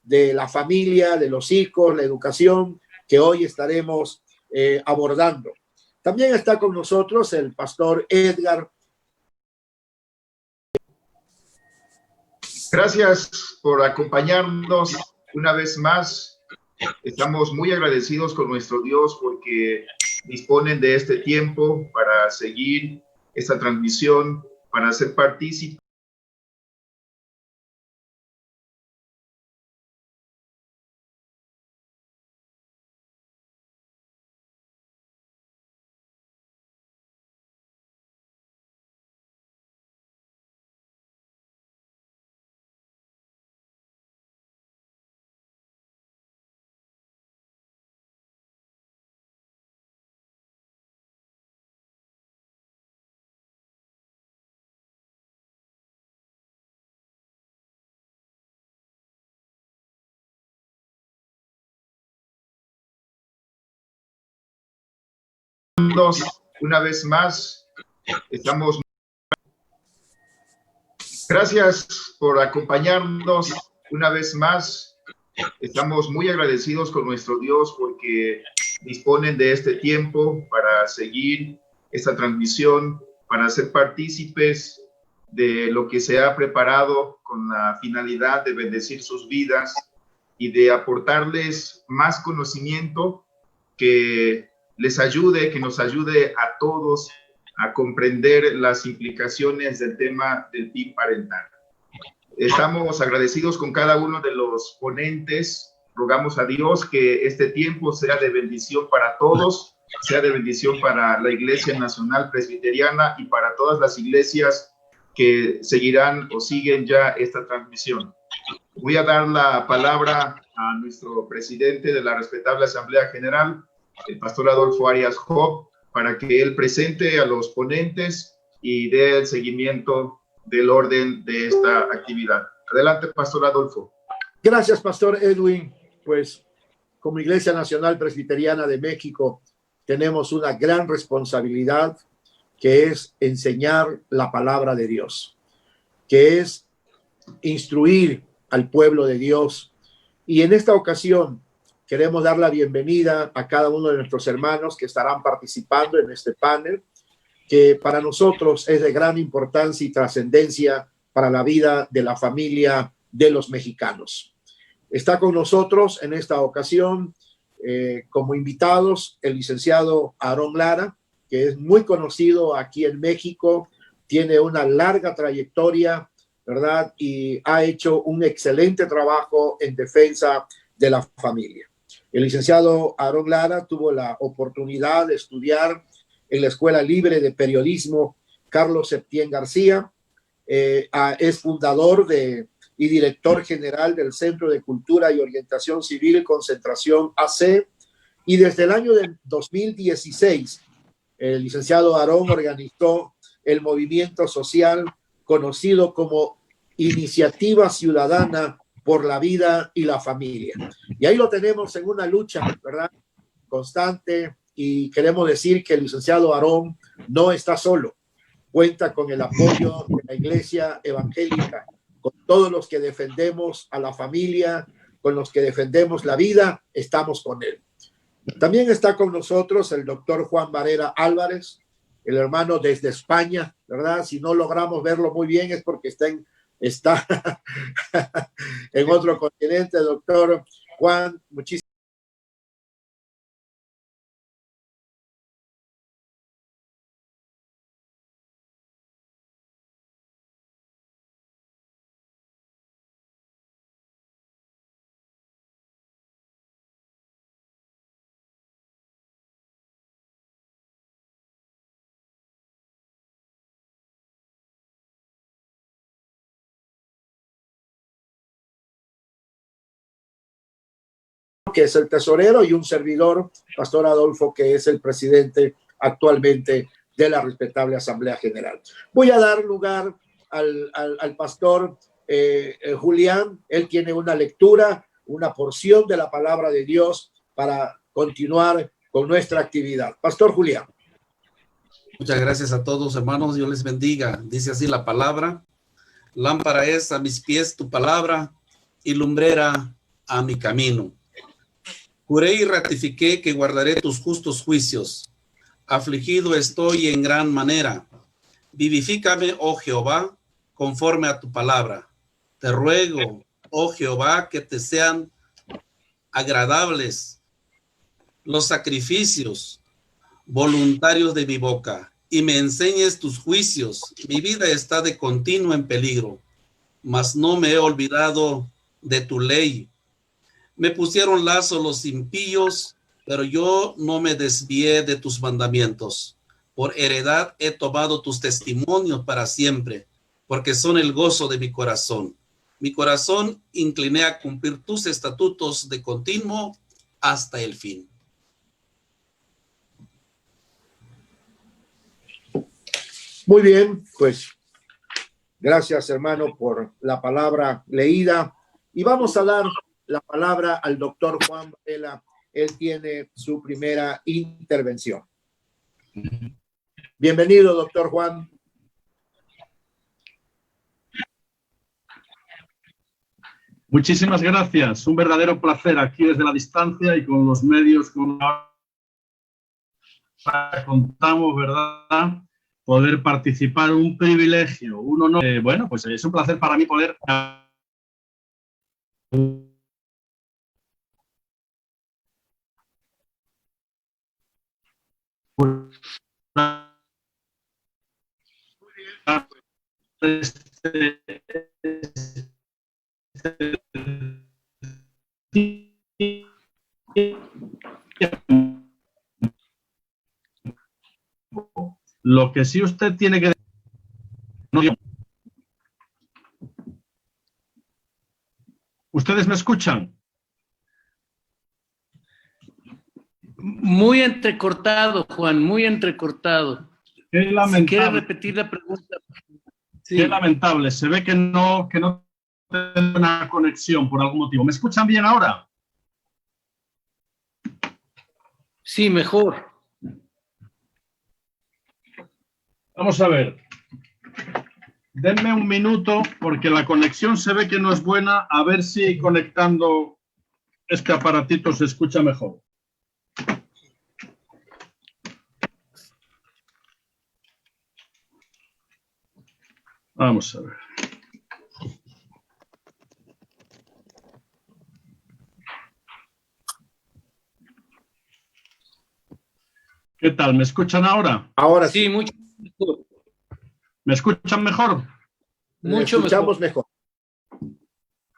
de la familia, de los hijos, la educación, que hoy estaremos abordando. También está con nosotros el pastor Edgar. Gracias por acompañarnos una vez más. Estamos muy agradecidos con nuestro Dios porque disponen de este tiempo para seguir esta transmisión, para ser partícipes. Una vez más, estamos. Gracias por acompañarnos una vez más. Estamos muy agradecidos con nuestro Dios porque disponen de este tiempo para seguir esta transmisión, para ser partícipes de lo que se ha preparado con la finalidad de bendecir sus vidas y de aportarles más conocimiento que les ayude, que nos ayude a todos a comprender las implicaciones del tema del PIB parental. Estamos agradecidos con cada uno de los ponentes. Rogamos a Dios que este tiempo sea de bendición para todos, sea de bendición para la Iglesia Nacional Presbiteriana y para todas las iglesias que seguirán o siguen ya esta transmisión. Voy a dar la palabra a nuestro presidente de la respetable Asamblea General, el pastor Adolfo Arias Job, para que él presente a los ponentes y dé el seguimiento del orden de esta actividad. Adelante, pastor Adolfo. Gracias, pastor Edwin. Pues como Iglesia Nacional Presbiteriana de México tenemos una gran responsabilidad, que es enseñar la palabra de Dios, que es instruir al pueblo de Dios. Y en esta ocasión queremos dar la bienvenida a cada uno de nuestros hermanos que estarán participando en este panel, que para nosotros es de gran importancia y trascendencia para la vida de la familia de los mexicanos. Está con nosotros en esta ocasión como invitados el licenciado Aarón Lara, que es muy conocido aquí en México, tiene una larga trayectoria, ¿verdad? Y ha hecho un excelente trabajo en defensa de la familia. El licenciado Aarón Lara tuvo la oportunidad de estudiar en la Escuela Libre de Periodismo Carlos Septién García. Es fundador y director general del Centro de Cultura y Orientación Civil Concentración AC. Y desde el año de 2016, el licenciado Aarón organizó el movimiento social conocido como Iniciativa Ciudadana por la Vida y la Familia. Y ahí lo tenemos en una lucha, ¿verdad?, constante, y queremos decir que el licenciado Aarón no está solo, cuenta con el apoyo de la Iglesia Evangélica, con todos los que defendemos a la familia, con los que defendemos la vida, estamos con él. También está con nosotros el doctor Juan Varela Álvarez, el hermano desde España, ¿verdad? Si no logramos verlo muy bien es porque está en otro continente. Doctor Juan, muchísimas que es el tesorero, y un servidor, pastor Adolfo, que es el presidente actualmente de la respetable Asamblea General. Voy a dar lugar al pastor Julián. Él tiene una lectura, una porción de la palabra de Dios para continuar con nuestra actividad. Pastor Julián. Muchas gracias a todos, hermanos. Dios les bendiga. Dice así la palabra: lámpara es a mis pies tu palabra y lumbrera a mi camino. Juré y ratifiqué que guardaré tus justos juicios. Afligido estoy en gran manera. Vivifícame, oh Jehová, conforme a tu palabra. Te ruego, oh Jehová, que te sean agradables los sacrificios voluntarios de mi boca, y me enseñes tus juicios. Mi vida está de continuo en peligro, mas no me he olvidado de tu ley. Me pusieron lazo los impíos, pero yo no me desvié de tus mandamientos. Por heredad he tomado tus testimonios para siempre, porque son el gozo de mi corazón. Mi corazón incliné a cumplir tus estatutos de continuo hasta el fin. Muy bien, pues gracias, hermano, por la palabra leída. Y vamos a dar la palabra al doctor Juan Varela. Él tiene su primera intervención. Bienvenido, doctor Juan. Muchísimas gracias. Un verdadero placer aquí desde la distancia y con los medios con contamos, ¿verdad? Poder participar, un privilegio, un honor. Bueno, pues es un placer para mí poder lo que sí usted tiene que... ¿Ustedes me escuchan? Muy entrecortado, Juan, muy entrecortado. Qué lamentable. Si quiere repetir la pregunta. Sí. Qué lamentable. Se ve que no tengo una conexión por algún motivo. ¿Me escuchan bien ahora? Sí, mejor. Vamos a ver. Denme un minuto porque la conexión se ve que no es buena. A ver si conectando este aparatito se escucha mejor. Vamos a ver. ¿Qué tal? ¿Me escuchan ahora? Ahora sí, mucho mejor. ¿Me escuchan mejor? Mucho escuchamos mejor.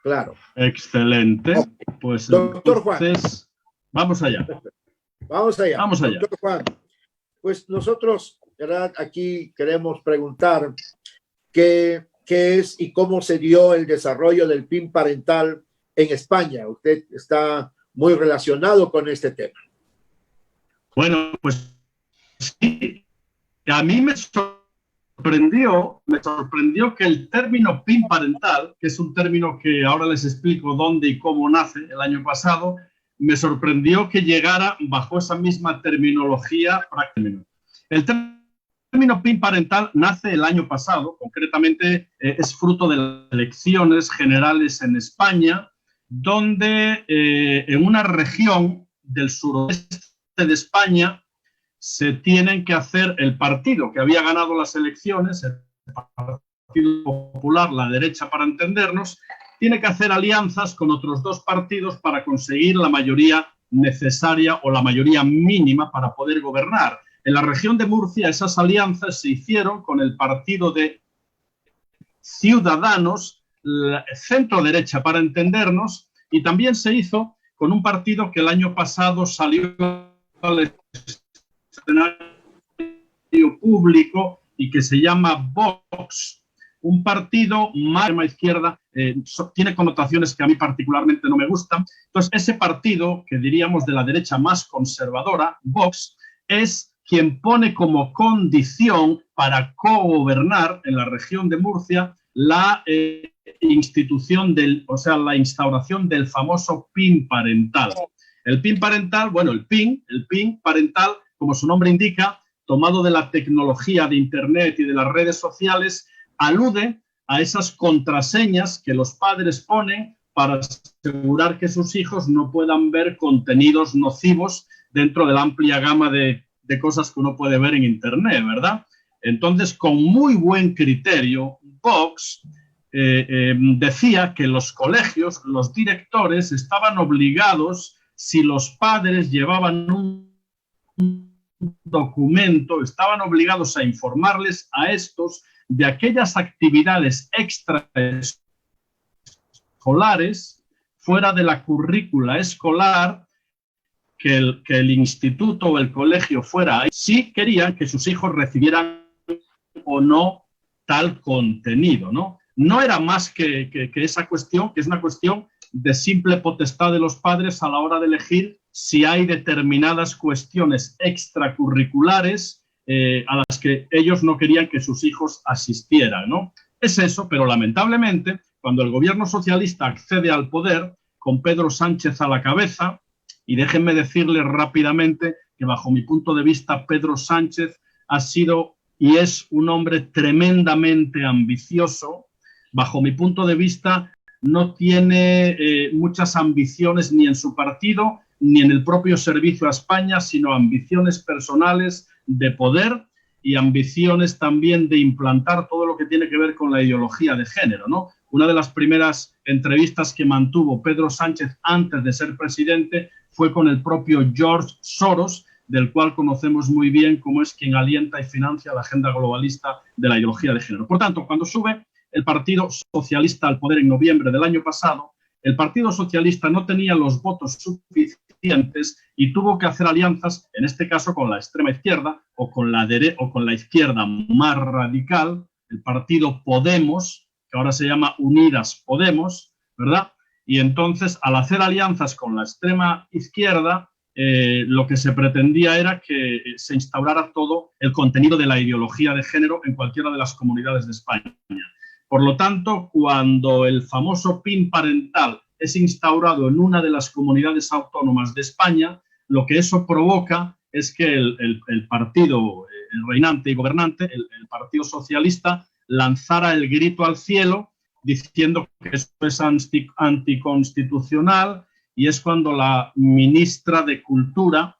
Claro. Excelente. Pues doctor entonces, Juan. Vamos allá. Vamos allá. Vamos allá. Doctor Juan, pues nosotros, ¿verdad? Aquí queremos preguntar qué es y cómo se dio el desarrollo del PIN parental en España. Usted está muy relacionado con este tema. Bueno, pues sí, a mí me sorprendió que el término PIN parental, que es un término que ahora les explico dónde y cómo nace el año pasado, me sorprendió que llegara bajo esa misma terminología prácticamente. El término PIN parental nace el año pasado, concretamente es fruto de las elecciones generales en España, donde en una región del suroeste de España se tienen que hacer el partido que había ganado las elecciones, el Partido Popular, la derecha para entendernos, tiene que hacer alianzas con otros dos partidos para conseguir la mayoría necesaria o la mayoría mínima para poder gobernar. En la región de Murcia esas alianzas se hicieron con el partido de Ciudadanos, centro derecha para entendernos, y también se hizo con un partido que el año pasado salió al escenario público y que se llama Vox, un partido más de la izquierda, tiene connotaciones que a mí particularmente no me gustan. Entonces, ese partido, que diríamos de la derecha más conservadora, Vox, es quien pone como condición para cogobernar en la región de Murcia la la instauración del famoso PIN parental. El PIN parental, bueno, el PIN parental, como su nombre indica, tomado de la tecnología de Internet y de las redes sociales, alude a esas contraseñas que los padres ponen para asegurar que sus hijos no puedan ver contenidos nocivos dentro de la amplia gama de cosas que uno puede ver en Internet, ¿verdad? Entonces, con muy buen criterio, Vox decía que los colegios, los directores, estaban obligados, si los padres llevaban un documento, estaban obligados a informarles a estos de aquellas actividades extraescolares fuera de la currícula escolar que el instituto o el colegio fuera ahí, si querían que sus hijos recibieran o no tal contenido, ¿no? No era más que esa cuestión, que es una cuestión de simple potestad de los padres a la hora de elegir si hay determinadas cuestiones extracurriculares a las que ellos no querían que sus hijos asistieran, ¿no? Es eso, pero lamentablemente, cuando el gobierno socialista accede al poder, con Pedro Sánchez a la cabeza, y déjenme decirles rápidamente que bajo mi punto de vista Pedro Sánchez ha sido y es un hombre tremendamente ambicioso. Bajo mi punto de vista no tiene muchas ambiciones ni en su partido ni en el propio servicio a España, sino ambiciones personales de poder y ambiciones también de implantar todo lo que tiene que ver con la ideología de género, ¿no? Una de las primeras entrevistas que mantuvo Pedro Sánchez antes de ser presidente fue con el propio George Soros, del cual conocemos muy bien cómo es quien alienta y financia la agenda globalista de la ideología de género. Por tanto, cuando sube el Partido Socialista al poder en noviembre del año pasado, el Partido Socialista no tenía los votos suficientes y tuvo que hacer alianzas, en este caso con la extrema izquierda o con la izquierda más radical, el partido Podemos, que ahora se llama Unidas Podemos, ¿verdad? Y entonces, al hacer alianzas con la extrema izquierda, lo que se pretendía era que se instaurara todo el contenido de la ideología de género en cualquiera de las comunidades de España. Por lo tanto, cuando el famoso PIN parental es instaurado en una de las comunidades autónomas de España, lo que eso provoca es que el partido reinante y gobernante, el Partido Socialista, lanzara el grito al cielo diciendo que esto es anticonstitucional, y es cuando la ministra de Cultura,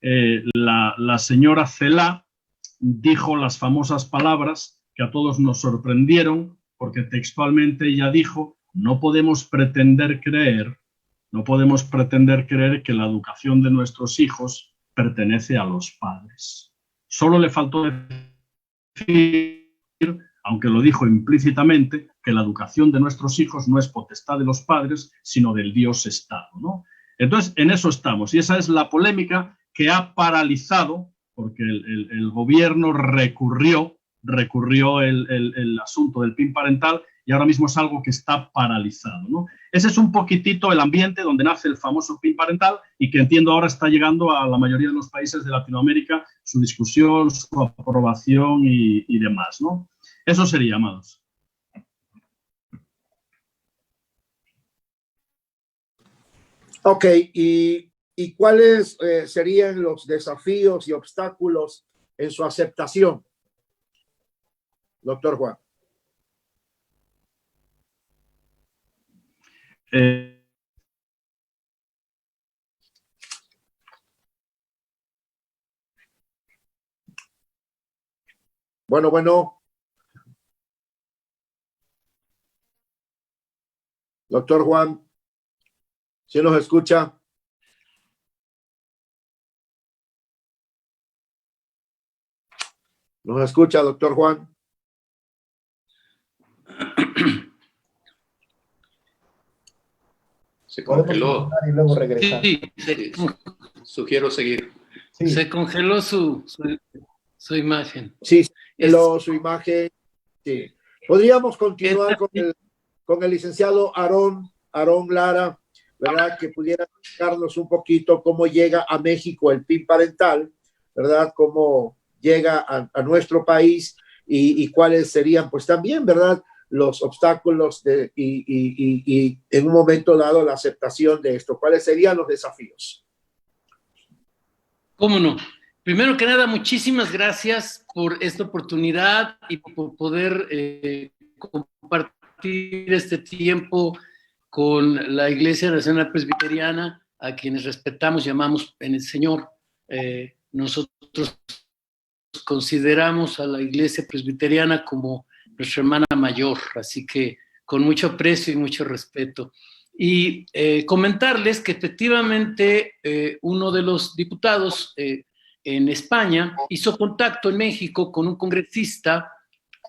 la señora Celaá, dijo las famosas palabras que a todos nos sorprendieron, porque textualmente ella dijo: no podemos pretender creer que la educación de nuestros hijos pertenece a los padres. Solo le faltó decir, aunque lo dijo implícitamente, que la educación de nuestros hijos no es potestad de los padres, sino del Dios Estado, ¿no? Entonces, en eso estamos, y esa es la polémica que ha paralizado, porque el gobierno recurrió el asunto del PIN parental, y ahora mismo es algo que está paralizado, ¿no? Ese es un poquitito el ambiente donde nace el famoso PIN parental y que entiendo ahora está llegando a la mayoría de los países de Latinoamérica, su discusión, su aprobación y demás, ¿no? Eso sería, amados. Ok, ¿y cuáles serían los desafíos y obstáculos en su aceptación, doctor Juan? Bueno. Doctor Juan, ¿sí nos escucha? ¿Nos escucha, doctor Juan? Se congeló. Y luego regresar. Sí, Sugiero seguir. Sí. se congeló su imagen. Sí, su imagen. Sí. Podríamos continuar con el licenciado Aarón Lara, ¿verdad? Que pudiera explicarnos un poquito cómo llega a México el PIN parental, ¿verdad? Cómo llega a nuestro país y cuáles serían, pues también, ¿verdad? Los obstáculos y en un momento dado la aceptación de esto. ¿Cuáles serían los desafíos? ¿Cómo no? Primero que nada, muchísimas gracias por esta oportunidad y por poder compartir este tiempo con la Iglesia Nacional Presbiteriana, a quienes respetamos, llamamos en el Señor. Nosotros consideramos a la Iglesia Presbiteriana como nuestra hermana mayor, así que con mucho aprecio y mucho respeto. Y comentarles que efectivamente uno de los diputados en España hizo contacto en México con un congresista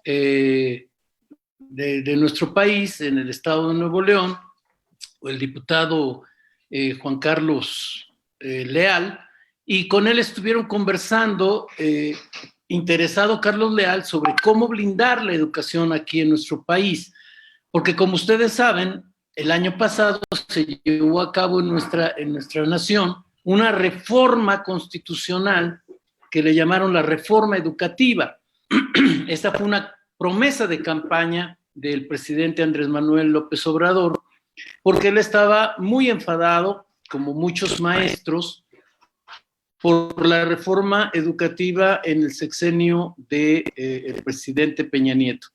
de nuestro país, en el estado de Nuevo León, el diputado Juan Carlos Leal, y con él estuvieron conversando, interesado Carlos Leal, sobre cómo blindar la educación aquí en nuestro país, porque como ustedes saben, el año pasado se llevó a cabo en nuestra nación una reforma constitucional que le llamaron la reforma educativa. Esta fue una promesa de campaña del presidente Andrés Manuel López Obrador, porque él estaba muy enfadado, como muchos maestros, por la reforma educativa en el sexenio del presidente Peña Nieto.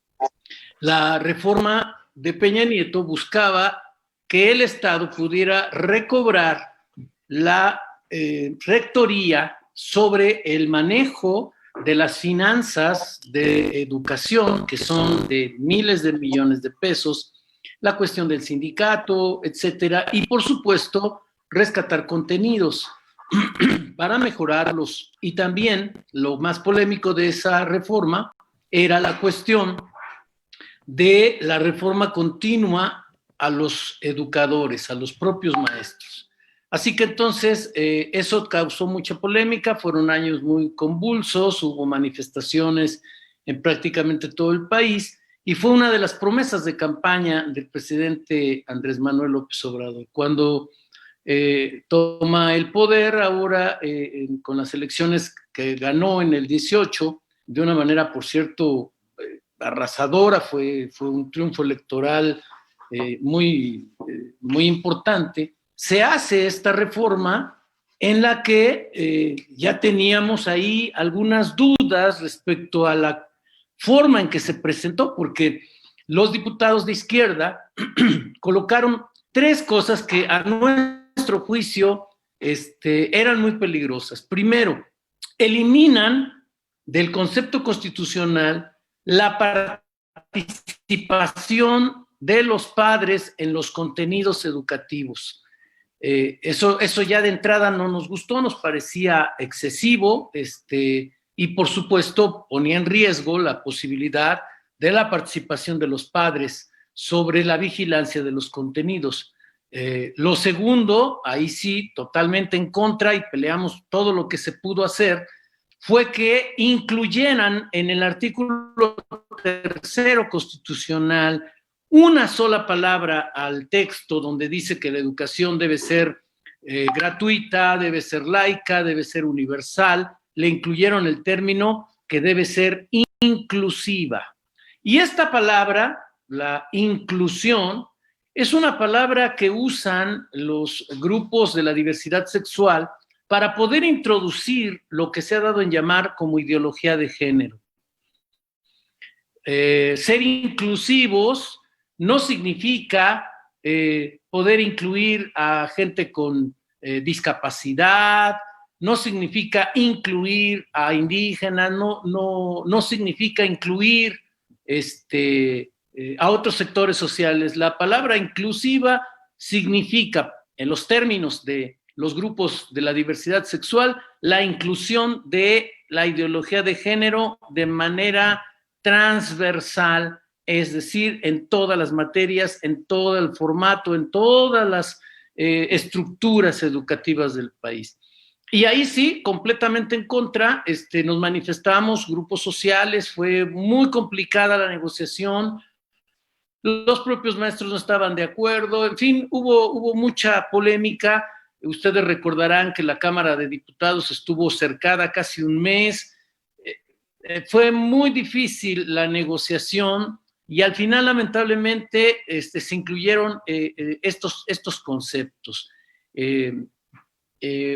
La reforma de Peña Nieto buscaba que el Estado pudiera recobrar la rectoría sobre el manejo de las finanzas de educación, que son de miles de millones de pesos, la cuestión del sindicato, etcétera, y por supuesto rescatar contenidos para mejorarlos. Y también lo más polémico de esa reforma era la cuestión de la reforma continua a los educadores, a los propios maestros. Así que entonces eso causó mucha polémica, fueron años muy convulsos, hubo manifestaciones en prácticamente todo el país y fue una de las promesas de campaña del presidente Andrés Manuel López Obrador. Cuando toma el poder ahora con las elecciones que ganó en el 18, de una manera, por cierto, arrasadora, fue un triunfo electoral muy importante. Se hace esta reforma en la que ya teníamos ahí algunas dudas respecto a la forma en que se presentó, porque los diputados de izquierda colocaron tres cosas que a nuestro juicio eran muy peligrosas. Primero, eliminan del concepto constitucional la participación de los padres en los contenidos educativos. Eso ya de entrada no nos gustó, nos parecía excesivo, y por supuesto ponía en riesgo la posibilidad de la participación de los padres sobre la vigilancia de los contenidos. Lo segundo, ahí sí, totalmente en contra y peleamos todo lo que se pudo hacer, fue que incluyeran en el artículo 3 constitucional una sola palabra al texto donde dice que la educación debe ser gratuita, debe ser laica, debe ser universal. Le incluyeron el término que debe ser inclusiva. Y esta palabra, la inclusión, es una palabra que usan los grupos de la diversidad sexual para poder introducir lo que se ha dado en llamar como ideología de género. Ser inclusivos no significa poder incluir a gente con discapacidad, no significa incluir a indígenas, no significa incluir a otros sectores sociales. La palabra inclusiva significa, en los términos de los grupos de la diversidad sexual, la inclusión de la ideología de género de manera transversal, es decir, en todas las materias, en todo el formato, en todas las estructuras educativas del país. Y ahí sí, completamente en contra, nos manifestamos, grupos sociales, fue muy complicada la negociación, los propios maestros no estaban de acuerdo, en fin, hubo mucha polémica. Ustedes recordarán que la Cámara de Diputados estuvo cercada casi un mes. Fue muy difícil la negociación y al final, lamentablemente, se incluyeron estos conceptos.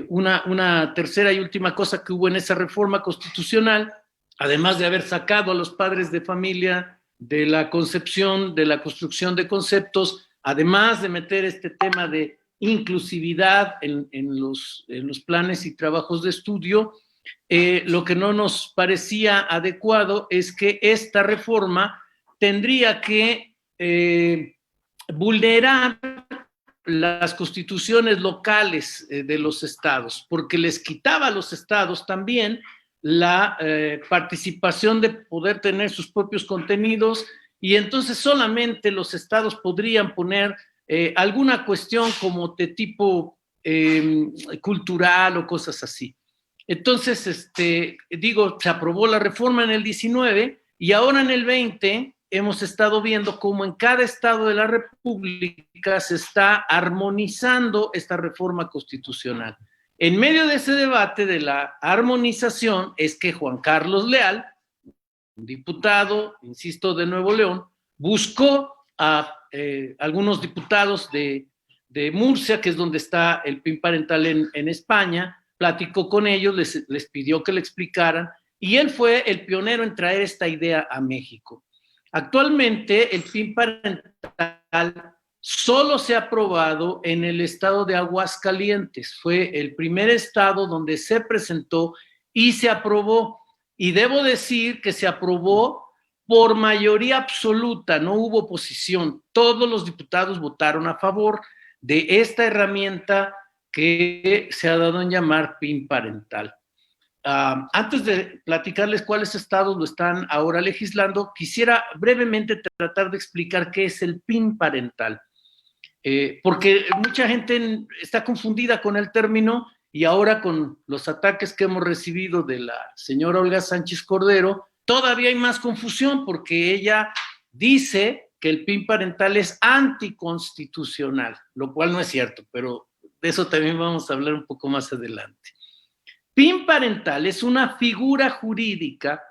Una tercera y última cosa que hubo en esa reforma constitucional, además de haber sacado a los padres de familia de la concepción, de la construcción de conceptos, además de meter este tema de inclusividad en los planes y trabajos de estudio, lo que no nos parecía adecuado es que esta reforma tendría que vulnerar las constituciones locales de los estados, porque les quitaba a los estados también la participación de poder tener sus propios contenidos, y entonces solamente los estados podrían poner alguna cuestión como de tipo cultural o cosas así. Entonces, se aprobó la reforma en el 19 y ahora en el 20 hemos estado viendo cómo en cada estado de la República se está armonizando esta reforma constitucional. En medio de ese debate de la armonización es que Juan Carlos Leal, un diputado, insisto, de Nuevo León, buscó a algunos diputados de Murcia, que es donde está el PIN parental en España, platicó con ellos, les pidió que le explicaran, y él fue el pionero en traer esta idea a México. Actualmente, el PIN parental solo se ha aprobado en el estado de Aguascalientes. Fue el primer estado donde se presentó y se aprobó. Y debo decir que se aprobó por mayoría absoluta, no hubo oposición. Todos los diputados votaron a favor de esta herramienta que se ha dado en llamar PIN parental. Antes de platicarles cuáles estados lo están ahora legislando, quisiera brevemente tratar de explicar qué es el PIN parental, porque mucha gente está confundida con el término, y ahora con los ataques que hemos recibido de la señora Olga Sánchez Cordero, todavía hay más confusión, porque ella dice que el PIN parental es anticonstitucional, lo cual no es cierto, pero de eso también vamos a hablar un poco más adelante. PIN parental es una figura jurídica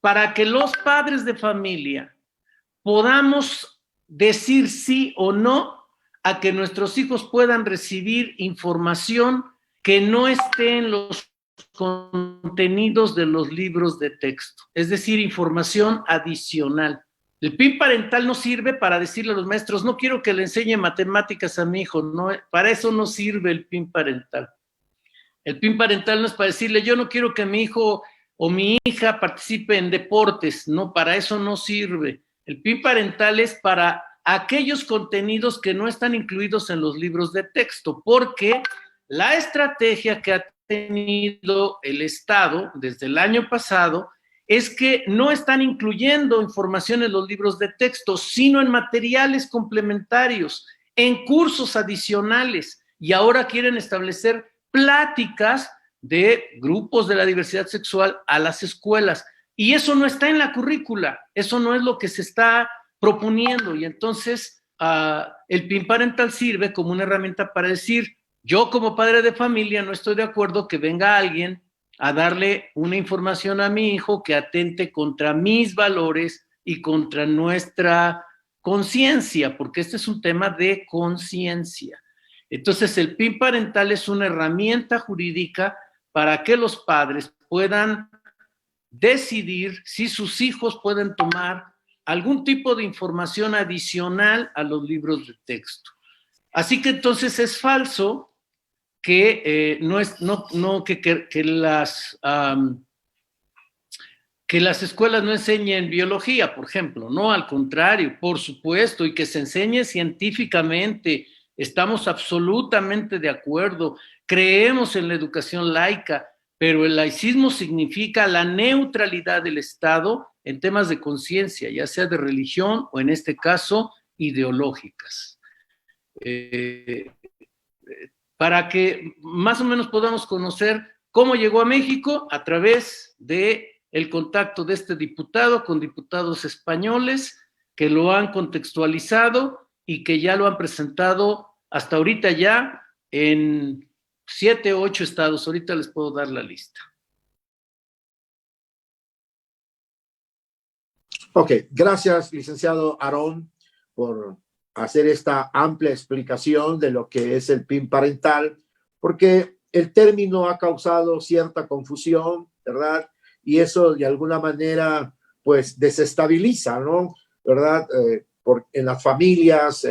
para que los padres de familia podamos decir sí o no a que nuestros hijos puedan recibir información que no esté en los contenidos de los libros de texto, es decir, información adicional. El PIN parental no sirve para decirle a los maestros, no quiero que le enseñe matemáticas a mi hijo, no, para eso no sirve el PIN parental. El PIN parental no es para decirle, yo no quiero que mi hijo o mi hija participe en deportes, no, para eso no sirve. El PIN parental es para aquellos contenidos que no están incluidos en los libros de texto, porque la estrategia que ha tenido el Estado desde el año pasado es que no están incluyendo información en los libros de texto, sino en materiales complementarios, en cursos adicionales, y ahora quieren establecer pláticas de grupos de la diversidad sexual a las escuelas, y eso no está en la currícula, eso no es lo que se está proponiendo, y entonces el PIN parental sirve como una herramienta para decir, yo como padre de familia no estoy de acuerdo que venga alguien a darle una información a mi hijo que atente contra mis valores y contra nuestra conciencia, porque este es un tema de conciencia. Entonces, el PIN parental es una herramienta jurídica para que los padres puedan decidir si sus hijos pueden tomar algún tipo de información adicional a los libros de texto. Así que entonces es falso que las escuelas no enseñen biología, por ejemplo, no, al contrario, por supuesto, y que se enseñe científicamente. Estamos absolutamente de acuerdo, creemos en la educación laica, pero el laicismo significa la neutralidad del Estado en temas de conciencia, ya sea de religión o en este caso ideológicas. Para que más o menos podamos conocer cómo llegó a México a través de el contacto de este diputado con diputados españoles que lo han contextualizado y que ya lo han presentado hasta ahorita ya en 7 o 8 estados. Ahorita les puedo dar la lista. Ok, gracias, licenciado Aarón, por hacer esta amplia explicación de lo que es el PIN parental, porque el término ha causado cierta confusión, ¿verdad? Y eso de alguna manera, pues, desestabiliza, ¿no? ¿Verdad? En las familias,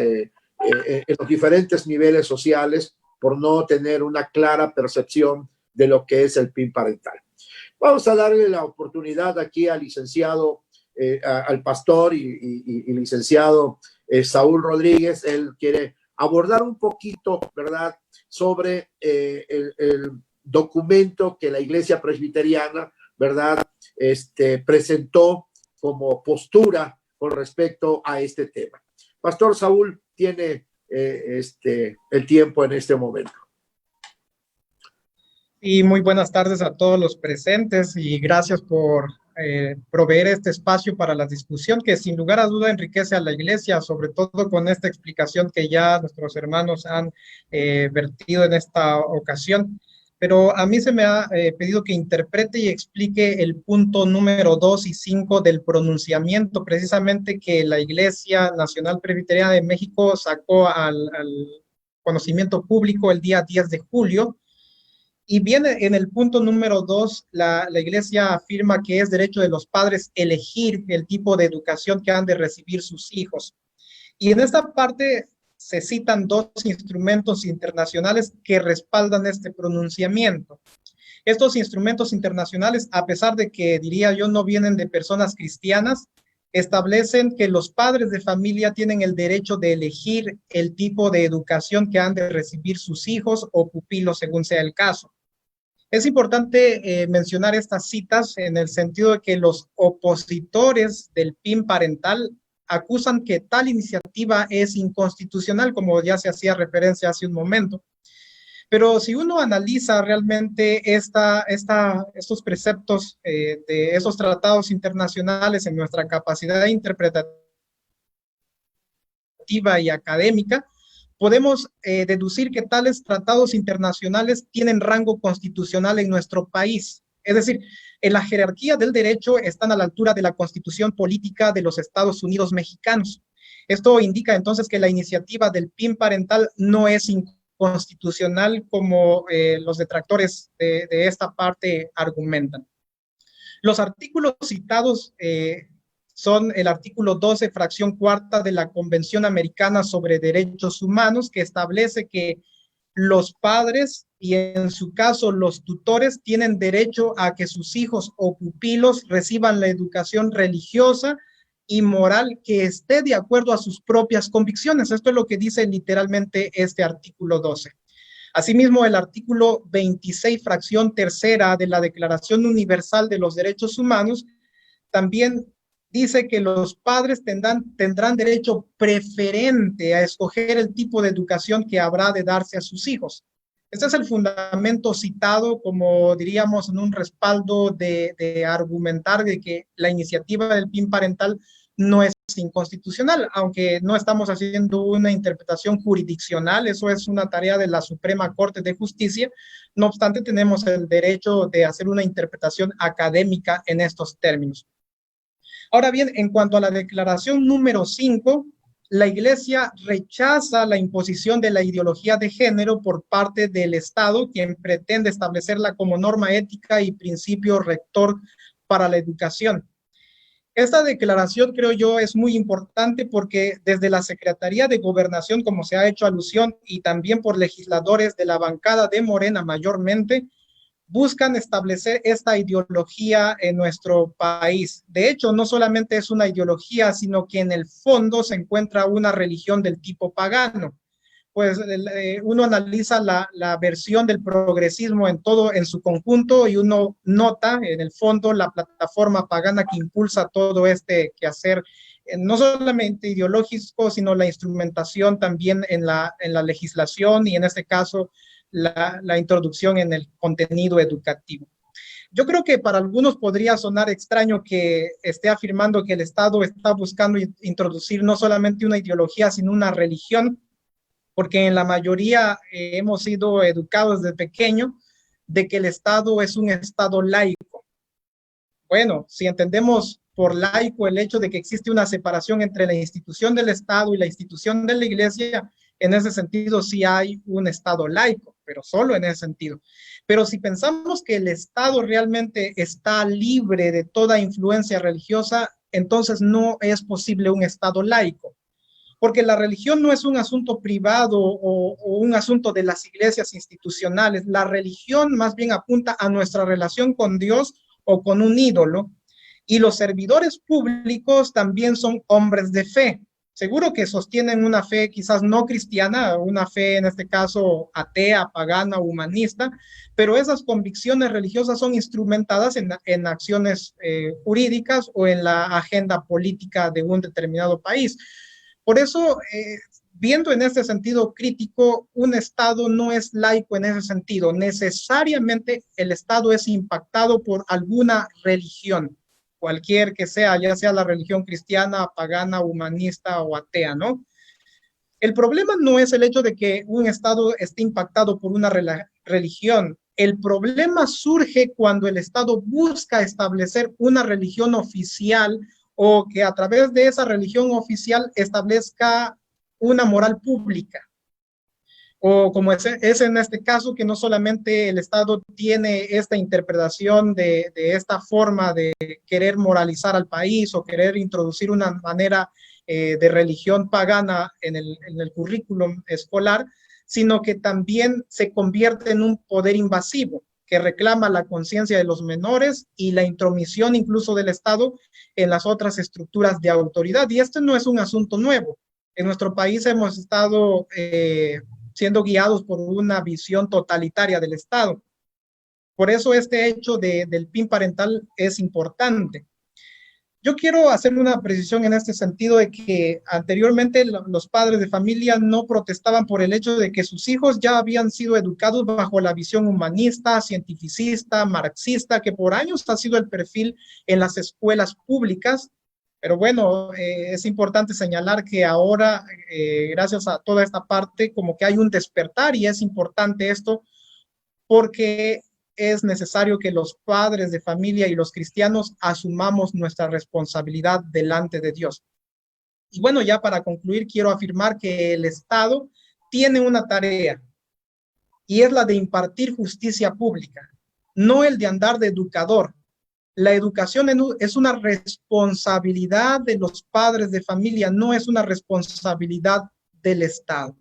en los diferentes niveles sociales por no tener una clara percepción de lo que es el PIN parental. Vamos a darle la oportunidad aquí al licenciado, al pastor y licenciado Saúl Rodríguez. Él quiere abordar un poquito, ¿verdad?, sobre el documento que la Iglesia Presbiteriana, ¿verdad?, presentó como postura con respecto a este tema. Pastor Saúl tiene el tiempo en este momento. Y muy buenas tardes a todos los presentes y gracias por proveer este espacio para la discusión que sin lugar a duda enriquece a la Iglesia, sobre todo con esta explicación que ya nuestros hermanos han vertido en esta ocasión. Pero a mí se me ha pedido que interprete y explique el punto número 2 y 5 del pronunciamiento, precisamente que la Iglesia Nacional Presbiteriana de México sacó al conocimiento público el día 10 de julio. Y viene en el punto número 2, la Iglesia afirma que es derecho de los padres elegir el tipo de educación que han de recibir sus hijos. Y en esta parte se citan dos instrumentos internacionales que respaldan este pronunciamiento. Estos instrumentos internacionales, a pesar de que, diría yo, no vienen de personas cristianas, establecen que los padres de familia tienen el derecho de elegir el tipo de educación que han de recibir sus hijos o pupilos, según sea el caso. Es importante mencionar estas citas en el sentido de que los opositores del PIN parental acusan que tal iniciativa es inconstitucional, como ya se hacía referencia hace un momento. Pero si uno analiza realmente estos preceptos de esos tratados internacionales en nuestra capacidad interpretativa y académica, podemos deducir que tales tratados internacionales tienen rango constitucional en nuestro país. Es decir, en la jerarquía del derecho están a la altura de la Constitución Política de los Estados Unidos Mexicanos. Esto indica entonces que la iniciativa del PIN parental no es inconstitucional como los detractores de esta parte argumentan. Los artículos citados son el artículo 12, fracción cuarta de la Convención Americana sobre Derechos Humanos, que establece que los padres y en su caso los tutores tienen derecho a que sus hijos o pupilos reciban la educación religiosa y moral que esté de acuerdo a sus propias convicciones. Esto es lo que dice literalmente este artículo 12. Asimismo, el artículo 26, fracción tercera de la Declaración Universal de los Derechos Humanos también dice que los padres tendrán derecho preferente a escoger el tipo de educación que habrá de darse a sus hijos. Este es el fundamento citado, como diríamos, en un respaldo de argumentar de que la iniciativa del PIN parental no es inconstitucional, aunque no estamos haciendo una interpretación jurisdiccional, eso es una tarea de la Suprema Corte de Justicia. No obstante, tenemos el derecho de hacer una interpretación académica en estos términos. Ahora bien, en cuanto a la declaración número 5, la Iglesia rechaza la imposición de la ideología de género por parte del Estado, quien pretende establecerla como norma ética y principio rector para la educación. Esta declaración, creo yo, es muy importante porque desde la Secretaría de Gobernación, como se ha hecho alusión, y también por legisladores de la bancada de Morena mayormente, buscan establecer esta ideología en nuestro país. De hecho, no solamente es una ideología, sino que en el fondo se encuentra una religión del tipo pagano. Pues uno analiza la versión del progresismo en su conjunto y uno nota en el fondo la plataforma pagana que impulsa todo este quehacer, no solamente ideológico, sino la instrumentación también en la legislación y en este caso la introducción en el contenido educativo. Yo creo que para algunos podría sonar extraño que esté afirmando que el Estado está buscando introducir no solamente una ideología, sino una religión, porque en la mayoría hemos sido educados desde pequeño de que el Estado es un Estado laico. Bueno, si entendemos por laico el hecho de que existe una separación entre la institución del Estado y la institución de la Iglesia, en ese sentido sí hay un Estado laico, pero solo en ese sentido. Pero si pensamos que el Estado realmente está libre de toda influencia religiosa, entonces no es posible un Estado laico. porque la religión no es un asunto privado o un asunto de las iglesias institucionales. La religión más bien apunta a nuestra relación con Dios o con un ídolo, y los servidores públicos también son hombres de fe. Seguro que sostienen una fe quizás no cristiana, una fe en este caso atea, pagana, humanista, pero esas convicciones religiosas son instrumentadas en acciones jurídicas o en la agenda política de un determinado país. Por eso, viendo en este sentido crítico, un Estado no es laico en ese sentido. Necesariamente el Estado es impactado por alguna religión, cualquier que sea, ya sea la religión cristiana, pagana, humanista o atea, ¿no? El problema no es el hecho de que un Estado esté impactado por una religión. El problema surge cuando el Estado busca establecer una religión oficial o que a través de esa religión oficial establezca una moral pública. O como es en este caso, que no solamente el Estado tiene esta interpretación de esta forma de querer moralizar al país o querer introducir una manera de religión pagana en el currículum escolar, sino que también se convierte en un poder invasivo que reclama la conciencia de los menores y la intromisión incluso del Estado en las otras estructuras de autoridad. Y este no es un asunto nuevo. En nuestro país hemos estado siendo guiados por una visión totalitaria del Estado. Por eso este hecho del PIN parental es importante. Yo quiero hacer una precisión en este sentido de que anteriormente los padres de familia no protestaban por el hecho de que sus hijos ya habían sido educados bajo la visión humanista, cientificista, marxista, que por años ha sido el perfil en las escuelas públicas. Pero bueno, es importante señalar que ahora, gracias a toda esta parte, como que hay un despertar, y es importante esto porque es necesario que los padres de familia y los cristianos asumamos nuestra responsabilidad delante de Dios. Y bueno, ya para concluir, quiero afirmar que el Estado tiene una tarea, y es la de impartir justicia pública, no el de andar de educador. La educación es una responsabilidad de los padres de familia, no es una responsabilidad del Estado.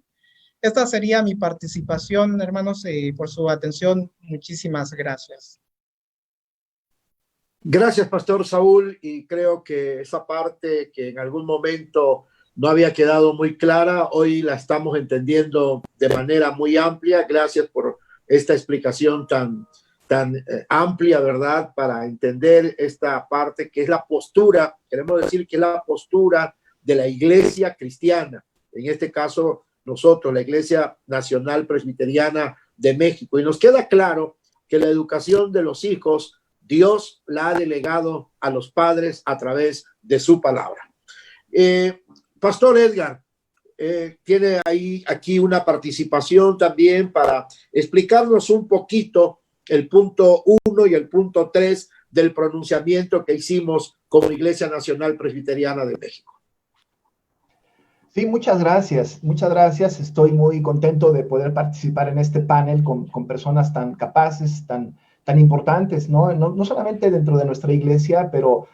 Esta sería mi participación, hermanos, por su atención. Muchísimas gracias. Gracias, Pastor Saúl, y creo que esa parte que en algún momento no había quedado muy clara, hoy la estamos entendiendo de manera muy amplia. Gracias por esta explicación tan amplia, ¿verdad? Para entender esta parte que es la postura, queremos decir que es la postura de la Iglesia cristiana, en este caso nosotros, la Iglesia Nacional Presbiteriana de México, y nos queda claro que la educación de los hijos, Dios la ha delegado a los padres a través de su palabra. Pastor Edgar, tiene aquí una participación también para explicarnos un poquito el punto 1 y el punto 3 del pronunciamiento que hicimos como Iglesia Nacional Presbiteriana de México. Sí, muchas gracias. Muchas gracias. Estoy muy contento de poder participar en este panel con personas tan capaces, tan importantes, ¿no? No solamente dentro de nuestra iglesia, pero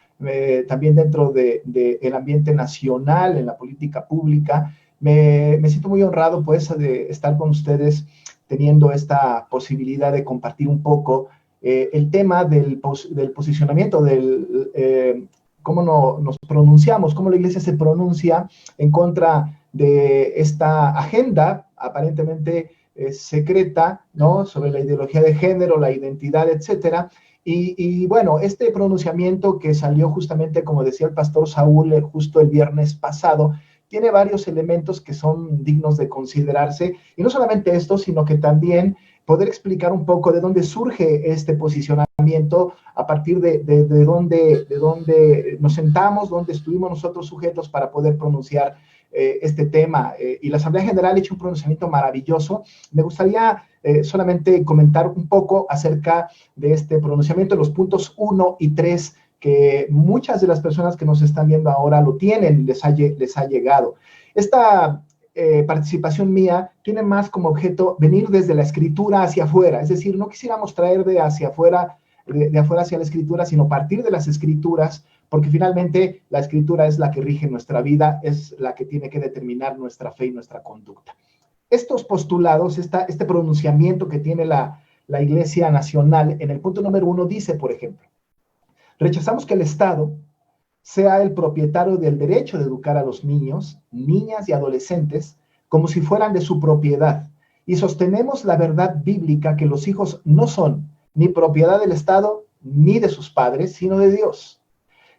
también dentro del ambiente nacional, en la política pública. Me siento muy honrado, pues, de estar con ustedes teniendo esta posibilidad de compartir un poco el tema del posicionamiento, cómo nos pronunciamos, cómo la iglesia se pronuncia en contra de esta agenda aparentemente secreta, ¿no? Sobre la ideología de género, la identidad, etcétera. Y bueno, este pronunciamiento que salió justamente, como decía el pastor Saúl, justo el viernes pasado, tiene varios elementos que son dignos de considerarse, y no solamente esto, sino que también poder explicar un poco de dónde surge este posicionamiento, a partir de dónde nos sentamos, dónde estuvimos nosotros sujetos para poder pronunciar este tema. Y la Asamblea General ha hecho un pronunciamiento maravilloso. Me gustaría solamente comentar un poco acerca de este pronunciamiento, los puntos 1 y 3, que muchas de las personas que nos están viendo ahora lo tienen, les ha llegado. Esta participación mía tiene más como objeto venir desde la escritura hacia afuera, es decir, no quisiéramos traer de afuera hacia la escritura, sino partir de las escrituras porque finalmente la Escritura es la que rige nuestra vida, es la que tiene que determinar nuestra fe y nuestra conducta. Estos postulados, este pronunciamiento que tiene la Iglesia Nacional en el punto número 1 dice, por ejemplo, rechazamos que el Estado sea el propietario del derecho de educar a los niños, niñas y adolescentes como si fueran de su propiedad, y sostenemos la verdad bíblica que los hijos no son ni propiedad del Estado ni de sus padres, sino de Dios,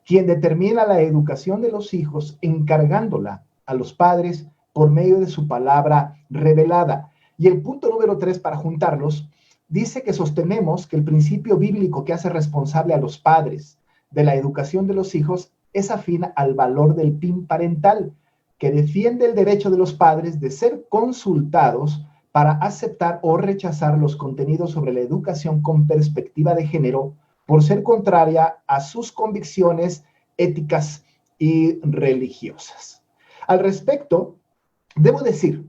quien determina la educación de los hijos encargándola a los padres por medio de su palabra revelada. Y el punto número 3, para juntarlos, dice que sostenemos que el principio bíblico que hace responsable a los padres de la educación de los hijos es afín al valor del PIN parental, que defiende el derecho de los padres de ser consultados para aceptar o rechazar los contenidos sobre la educación con perspectiva de género por ser contraria a sus convicciones éticas y religiosas. Al respecto, debo decir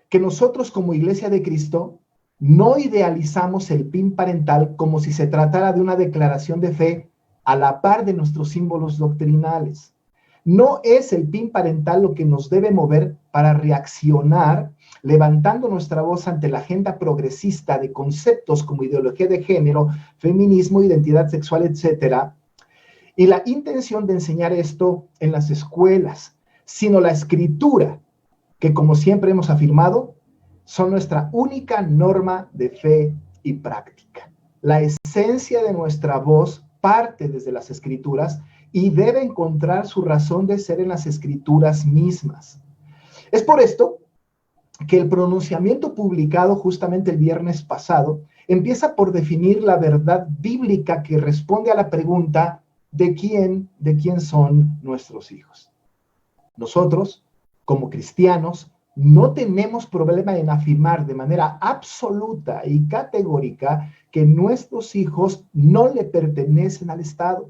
que nosotros como Iglesia de Cristo no idealizamos el PIN parental como si se tratara de una declaración de fe a la par de nuestros símbolos doctrinales. No es el PIN parental lo que nos debe mover para reaccionar levantando nuestra voz ante la agenda progresista de conceptos como ideología de género, feminismo, identidad sexual, etc. Y la intención de enseñar esto en las escuelas, sino la Escritura, que como siempre hemos afirmado, son nuestra única norma de fe y práctica. La esencia de nuestra voz parte desde las Escrituras y debe encontrar su razón de ser en las Escrituras mismas. Es por esto que el pronunciamiento publicado justamente el viernes pasado empieza por definir la verdad bíblica que responde a la pregunta ¿de quién son nuestros hijos? Nosotros, como cristianos, no tenemos problema en afirmar de manera absoluta y categórica que nuestros hijos no le pertenecen al Estado,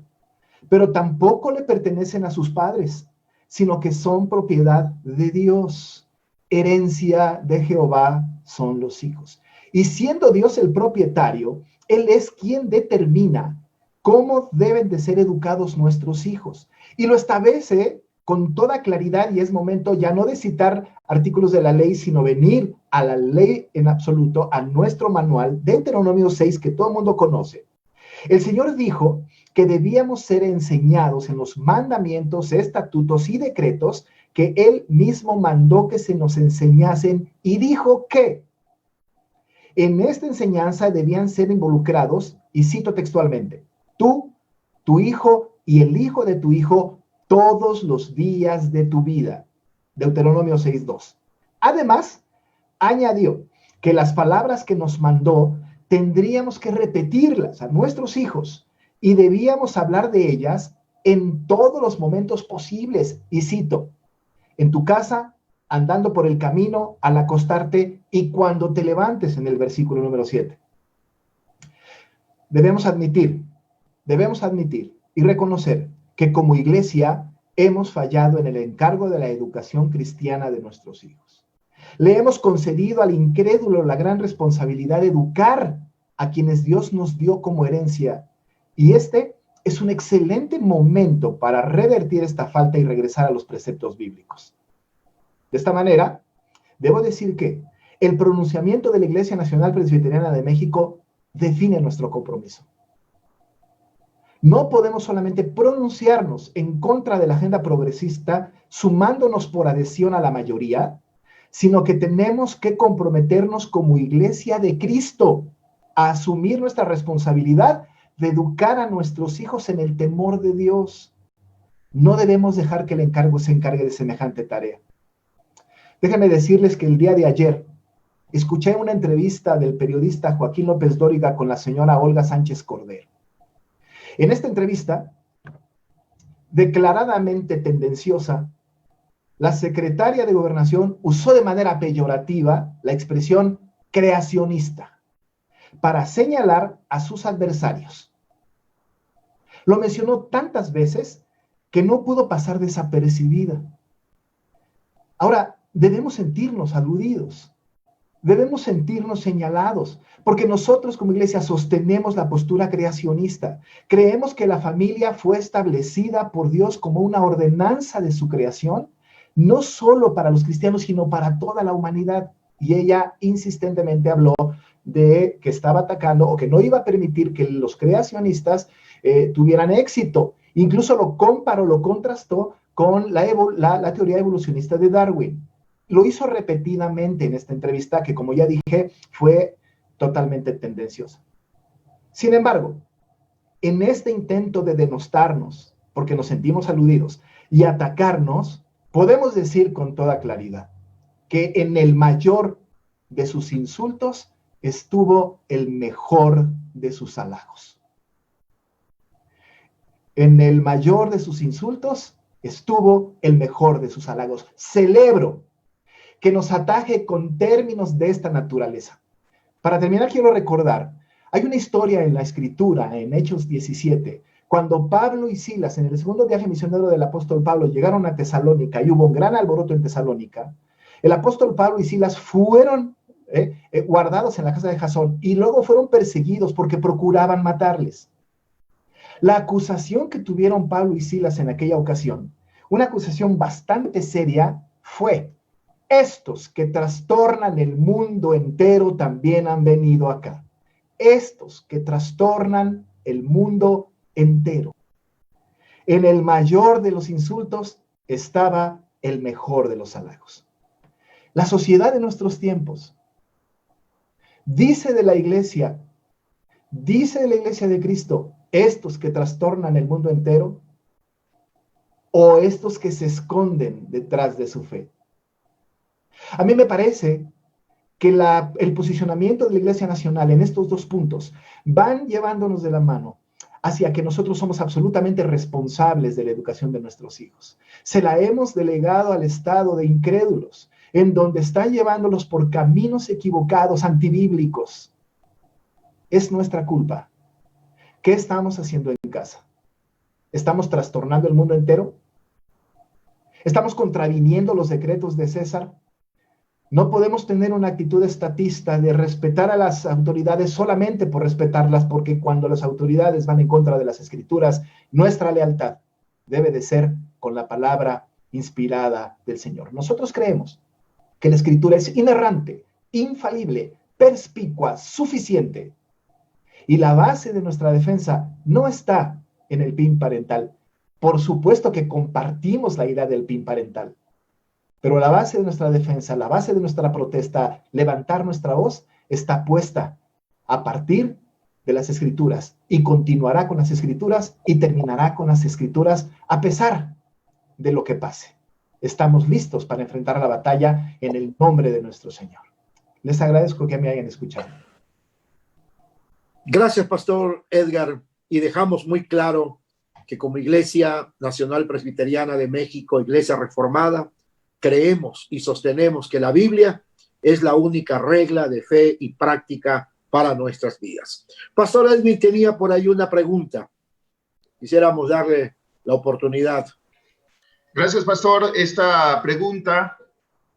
pero tampoco le pertenecen a sus padres, sino que son propiedad de Dios. Herencia de Jehová son los hijos. Y siendo Dios el propietario, Él es quien determina cómo deben de ser educados nuestros hijos. Y lo establece con toda claridad, y es momento ya no de citar artículos de la ley, sino venir a la ley en absoluto, a nuestro manual, Deuteronomio 6, que todo el mundo conoce. El Señor dijo que debíamos ser enseñados en los mandamientos, estatutos y decretos que Él mismo mandó que se nos enseñasen, y dijo que en esta enseñanza debían ser involucrados, y cito textualmente, tú, tu hijo y el hijo de tu hijo todos los días de tu vida. Deuteronomio 6:2. Además, añadió que las palabras que nos mandó tendríamos que repetirlas a nuestros hijos y debíamos hablar de ellas en todos los momentos posibles. Y cito, en tu casa, andando por el camino, al acostarte y cuando te levantes, en el versículo número 7. Debemos admitir y reconocer que como iglesia hemos fallado en el encargo de la educación cristiana de nuestros hijos. Le hemos concedido al incrédulo la gran responsabilidad de educar a quienes Dios nos dio como herencia. Y este es un excelente momento para revertir esta falta y regresar a los preceptos bíblicos. De esta manera, debo decir que el pronunciamiento de la Iglesia Nacional Presbiteriana de México define nuestro compromiso. No podemos solamente pronunciarnos en contra de la agenda progresista, sumándonos por adhesión a la mayoría, sino que tenemos que comprometernos como Iglesia de Cristo a asumir nuestra responsabilidad de educar a nuestros hijos en el temor de Dios. No debemos dejar que el encargo se encargue de semejante tarea. Déjenme decirles que el día de ayer escuché una entrevista del periodista Joaquín López Dóriga con la señora Olga Sánchez Cordero. En esta entrevista, declaradamente tendenciosa, la secretaria de Gobernación usó de manera peyorativa la expresión creacionista para señalar a sus adversarios. Lo mencionó tantas veces que no pudo pasar desapercibida. Ahora, debemos sentirnos aludidos. Debemos sentirnos señalados, porque nosotros como iglesia sostenemos la postura creacionista. Creemos que la familia fue establecida por Dios como una ordenanza de su creación, no solo para los cristianos, sino para toda la humanidad. Y ella insistentemente habló de que estaba atacando o que no iba a permitir que los creacionistas tuvieran éxito. Incluso lo comparó, lo contrastó con la teoría evolucionista de Darwin. Lo hizo repetidamente en esta entrevista que, como ya dije, fue totalmente tendenciosa. Sin embargo, en este intento de denostarnos, porque nos sentimos aludidos, y atacarnos, podemos decir con toda claridad que en el mayor de sus insultos estuvo el mejor de sus halagos. En el mayor de sus insultos estuvo el mejor de sus halagos. Celebro que nos ataje con términos de esta naturaleza. Para terminar, quiero recordar, hay una historia en la Escritura, en Hechos 17, cuando Pablo y Silas, en el segundo viaje misionero del apóstol Pablo, llegaron a Tesalónica y hubo un gran alboroto en Tesalónica. El apóstol Pablo y Silas fueron guardados en la casa de Jasón y luego fueron perseguidos porque procuraban matarles. La acusación que tuvieron Pablo y Silas en aquella ocasión, una acusación bastante seria, fue: estos que trastornan el mundo entero también han venido acá. Estos que trastornan el mundo entero. En el mayor de los insultos estaba el mejor de los halagos. La sociedad de nuestros tiempos dice de la iglesia de Cristo, estos que trastornan el mundo entero, o estos que se esconden detrás de su fe. A mí me parece que el posicionamiento de la Iglesia Nacional en estos dos puntos van llevándonos de la mano hacia que nosotros somos absolutamente responsables de la educación de nuestros hijos. Se la hemos delegado al estado de incrédulos, en donde están llevándolos por caminos equivocados, antibíblicos. Es nuestra culpa. ¿Qué estamos haciendo en casa? ¿Estamos trastornando el mundo entero? ¿Estamos contraviniendo los decretos de César? No podemos tener una actitud estatista de respetar a las autoridades solamente por respetarlas, porque cuando las autoridades van en contra de las Escrituras, nuestra lealtad debe de ser con la palabra inspirada del Señor. Nosotros creemos que la Escritura es inerrante, infalible, perspicua, suficiente. Y la base de nuestra defensa no está en el PIN parental. Por supuesto que compartimos la idea del PIN parental. Pero la base de nuestra defensa, la base de nuestra protesta, levantar nuestra voz, está puesta a partir de las Escrituras y continuará con las Escrituras y terminará con las Escrituras a pesar de lo que pase. Estamos listos para enfrentar la batalla en el nombre de nuestro Señor. Les agradezco que me hayan escuchado. Gracias, Pastor Edgar. Y dejamos muy claro que como Iglesia Nacional Presbiteriana de México, Iglesia Reformada, creemos y sostenemos que la Biblia es la única regla de fe y práctica para nuestras vidas. Pastor Edwin tenía por ahí una pregunta. Quisiéramos darle la oportunidad. Gracias, Pastor. Esta pregunta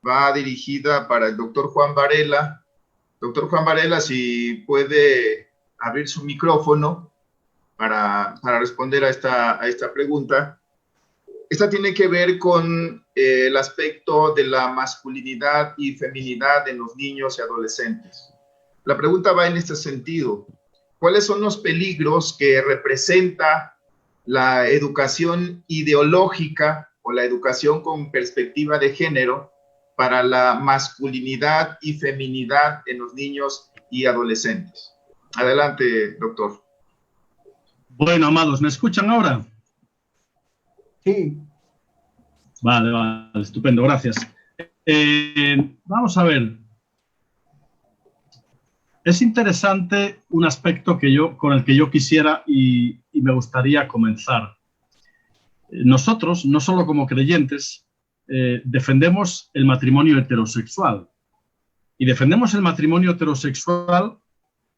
va dirigida para el doctor Juan Varela. Doctor Juan Varela, si puede abrir su micrófono para responder a esta pregunta. Esta tiene que ver con el aspecto de la masculinidad y feminidad en los niños y adolescentes. La pregunta va en este sentido. ¿Cuáles son los peligros que representa la educación ideológica o la educación con perspectiva de género para la masculinidad y feminidad en los niños y adolescentes? Adelante, doctor. Bueno, amados, ¿me escuchan ahora? Sí. Vale, estupendo, gracias. Vamos a ver. Es interesante un aspecto con el que yo quisiera y me gustaría comenzar. Nosotros, no solo como creyentes, defendemos el matrimonio heterosexual. Y defendemos el matrimonio heterosexual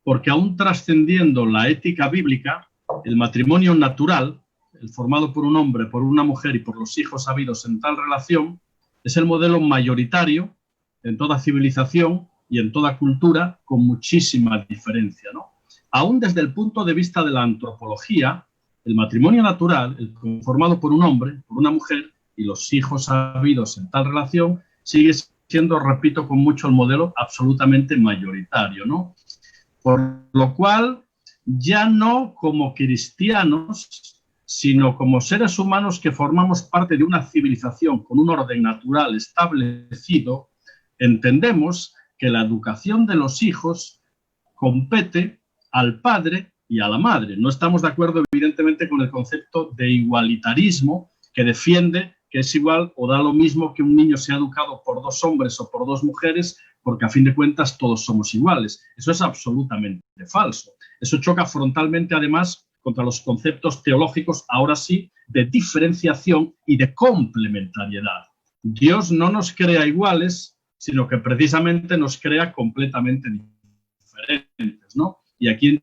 porque aún trascendiendo la ética bíblica, el matrimonio natural, el formado por un hombre, por una mujer y por los hijos habidos en tal relación, es el modelo mayoritario en toda civilización y en toda cultura con muchísima diferencia, ¿no? Aún desde el punto de vista de la antropología, el matrimonio natural, el conformado por un hombre, por una mujer y los hijos habidos en tal relación, sigue siendo, repito con mucho, el modelo absolutamente mayoritario, ¿no? Por lo cual, ya no como cristianos, sino como seres humanos que formamos parte de una civilización con un orden natural establecido, entendemos que la educación de los hijos compete al padre y a la madre. No estamos de acuerdo, evidentemente, con el concepto de igualitarismo que defiende que es igual o da lo mismo que un niño sea educado por dos hombres o por dos mujeres, porque a fin de cuentas todos somos iguales. Eso es absolutamente falso. Eso choca frontalmente, además, contra los conceptos teológicos, ahora sí, de diferenciación y de complementariedad. Dios no nos crea iguales, sino que precisamente nos crea completamente diferentes, ¿no? Y aquí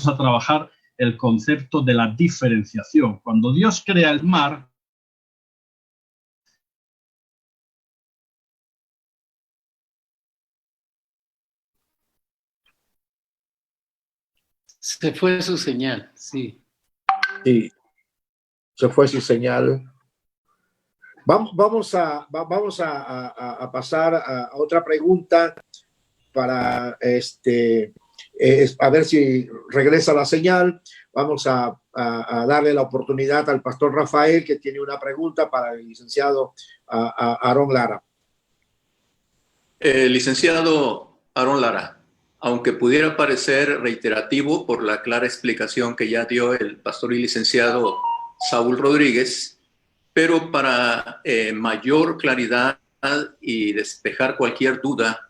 a trabajar el concepto de la diferenciación. Cuando Dios crea el mar, Se fue su señal, sí. Sí, se fue su señal. Vamos a pasar a otra pregunta para a ver si regresa la señal. Vamos a darle la oportunidad al pastor Rafael, que tiene una pregunta para el licenciado Aarón Lara. Licenciado Aarón Lara, aunque pudiera parecer reiterativo por la clara explicación que ya dio el pastor y licenciado Saúl Rodríguez, pero para mayor claridad y despejar cualquier duda,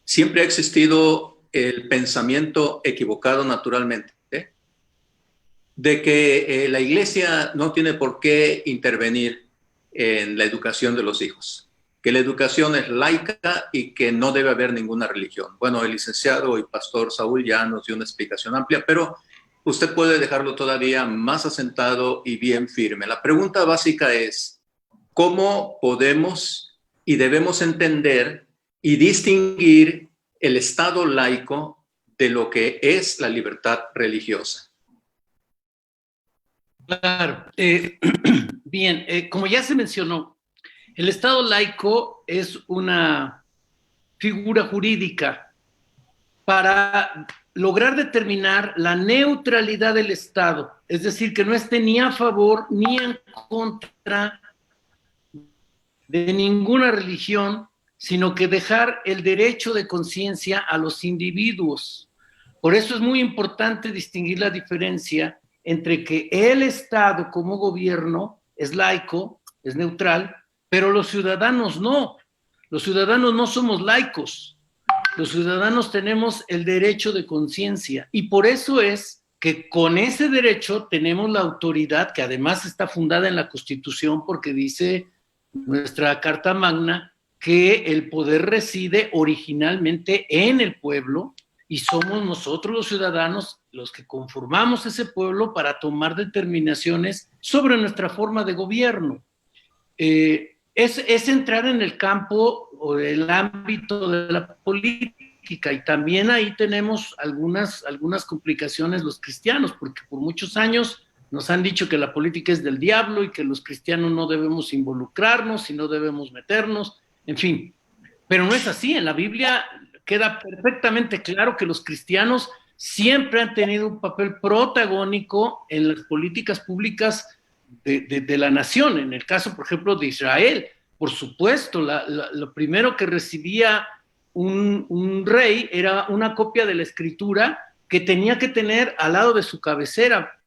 siempre ha existido el pensamiento equivocado, naturalmente, de que la Iglesia no tiene por qué intervenir en la educación de los hijos, que la educación es laica y que no debe haber ninguna religión. Bueno, el licenciado y pastor Saúl ya nos dio una explicación amplia, pero usted puede dejarlo todavía más asentado y bien firme. La pregunta básica es, ¿cómo podemos y debemos entender y distinguir el Estado laico de lo que es la libertad religiosa? Claro. Bien, como ya se mencionó, el Estado laico es una figura jurídica para lograr determinar la neutralidad del Estado, es decir, que no esté ni a favor ni en contra de ninguna religión, sino que dejar el derecho de conciencia a los individuos. Por eso es muy importante distinguir la diferencia entre que el Estado como gobierno es laico, es neutral, pero los ciudadanos no. Los ciudadanos no somos laicos. Los ciudadanos tenemos el derecho de conciencia y por eso es que con ese derecho tenemos la autoridad, que además está fundada en la Constitución, porque dice nuestra Carta Magna que el poder reside originalmente en el pueblo y somos nosotros los ciudadanos los que conformamos ese pueblo para tomar determinaciones sobre nuestra forma de gobierno. Es entrar en el campo o el ámbito de la política y también ahí tenemos algunas complicaciones los cristianos, porque por muchos años nos han dicho que la política es del diablo y que los cristianos no debemos involucrarnos y no debemos meternos, en fin. Pero no es así. En la Biblia queda perfectamente claro que los cristianos siempre han tenido un papel protagónico en las políticas públicas de la nación. En el caso, por ejemplo, de Israel, por supuesto, lo primero que recibía un rey era una copia de la escritura que tenía que tener al lado de su cabecera,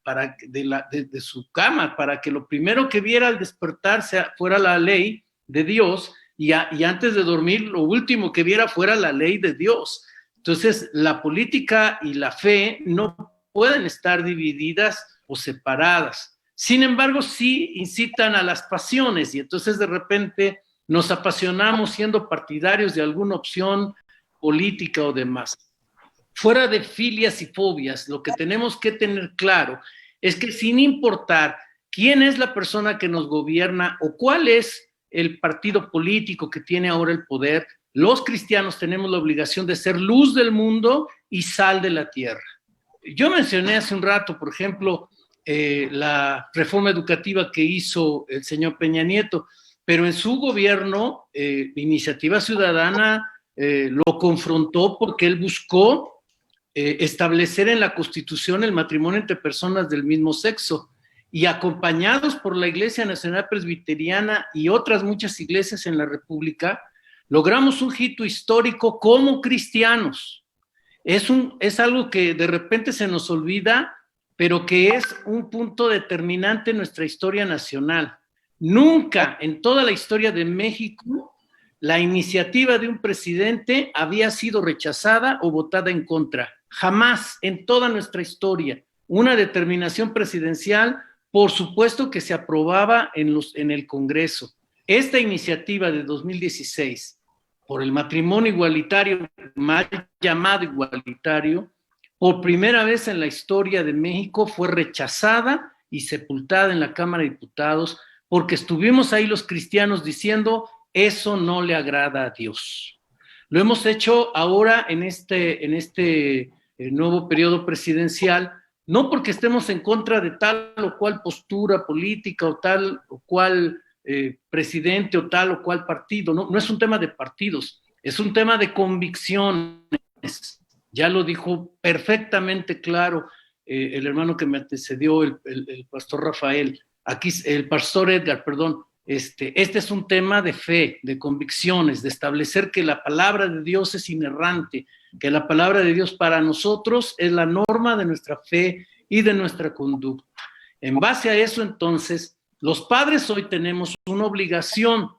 de su cama, para que lo primero que viera al despertarse fuera la ley de Dios y antes de dormir lo último que viera fuera la ley de Dios. Entonces, la política y la fe no pueden estar divididas o separadas. Sin embargo, sí incitan a las pasiones y entonces de repente nos apasionamos siendo partidarios de alguna opción política o demás. fuera de filias y fobias, lo que tenemos que tener claro es que sin importar quién es la persona que nos gobierna o cuál es el partido político que tiene ahora el poder, los cristianos tenemos la obligación de ser luz del mundo y sal de la tierra. Yo mencioné hace un rato, por ejemplo, la reforma educativa que hizo el señor Peña Nieto, pero en su gobierno, Iniciativa Ciudadana lo confrontó porque él buscó establecer en la Constitución el matrimonio entre personas del mismo sexo, y acompañados por la Iglesia Nacional Presbiteriana y otras muchas iglesias en la República, logramos un hito histórico como cristianos. Es algo que de repente se nos olvida, pero que es un punto determinante en nuestra historia nacional. Nunca en toda la historia de México la iniciativa de un presidente había sido rechazada o votada en contra. Jamás en toda nuestra historia. Una determinación presidencial, por supuesto que se aprobaba en el Congreso. Esta iniciativa de 2016, por el matrimonio igualitario, mal llamado igualitario, por primera vez en la historia de México fue rechazada y sepultada en la Cámara de Diputados, porque estuvimos ahí los cristianos diciendo, eso no le agrada a Dios. Lo hemos hecho ahora en este nuevo periodo presidencial, no porque estemos en contra de tal o cual postura política o tal o cual presidente o tal o cual partido, no es un tema de partidos, es un tema de convicciones. Ya lo dijo perfectamente claro el hermano que me antecedió, el pastor Rafael, aquí el pastor Edgar, perdón. Este es un tema de fe, de convicciones, de establecer que la palabra de Dios es inerrante, que la palabra de Dios para nosotros es la norma de nuestra fe y de nuestra conducta. En base a eso, entonces, los padres hoy tenemos una obligación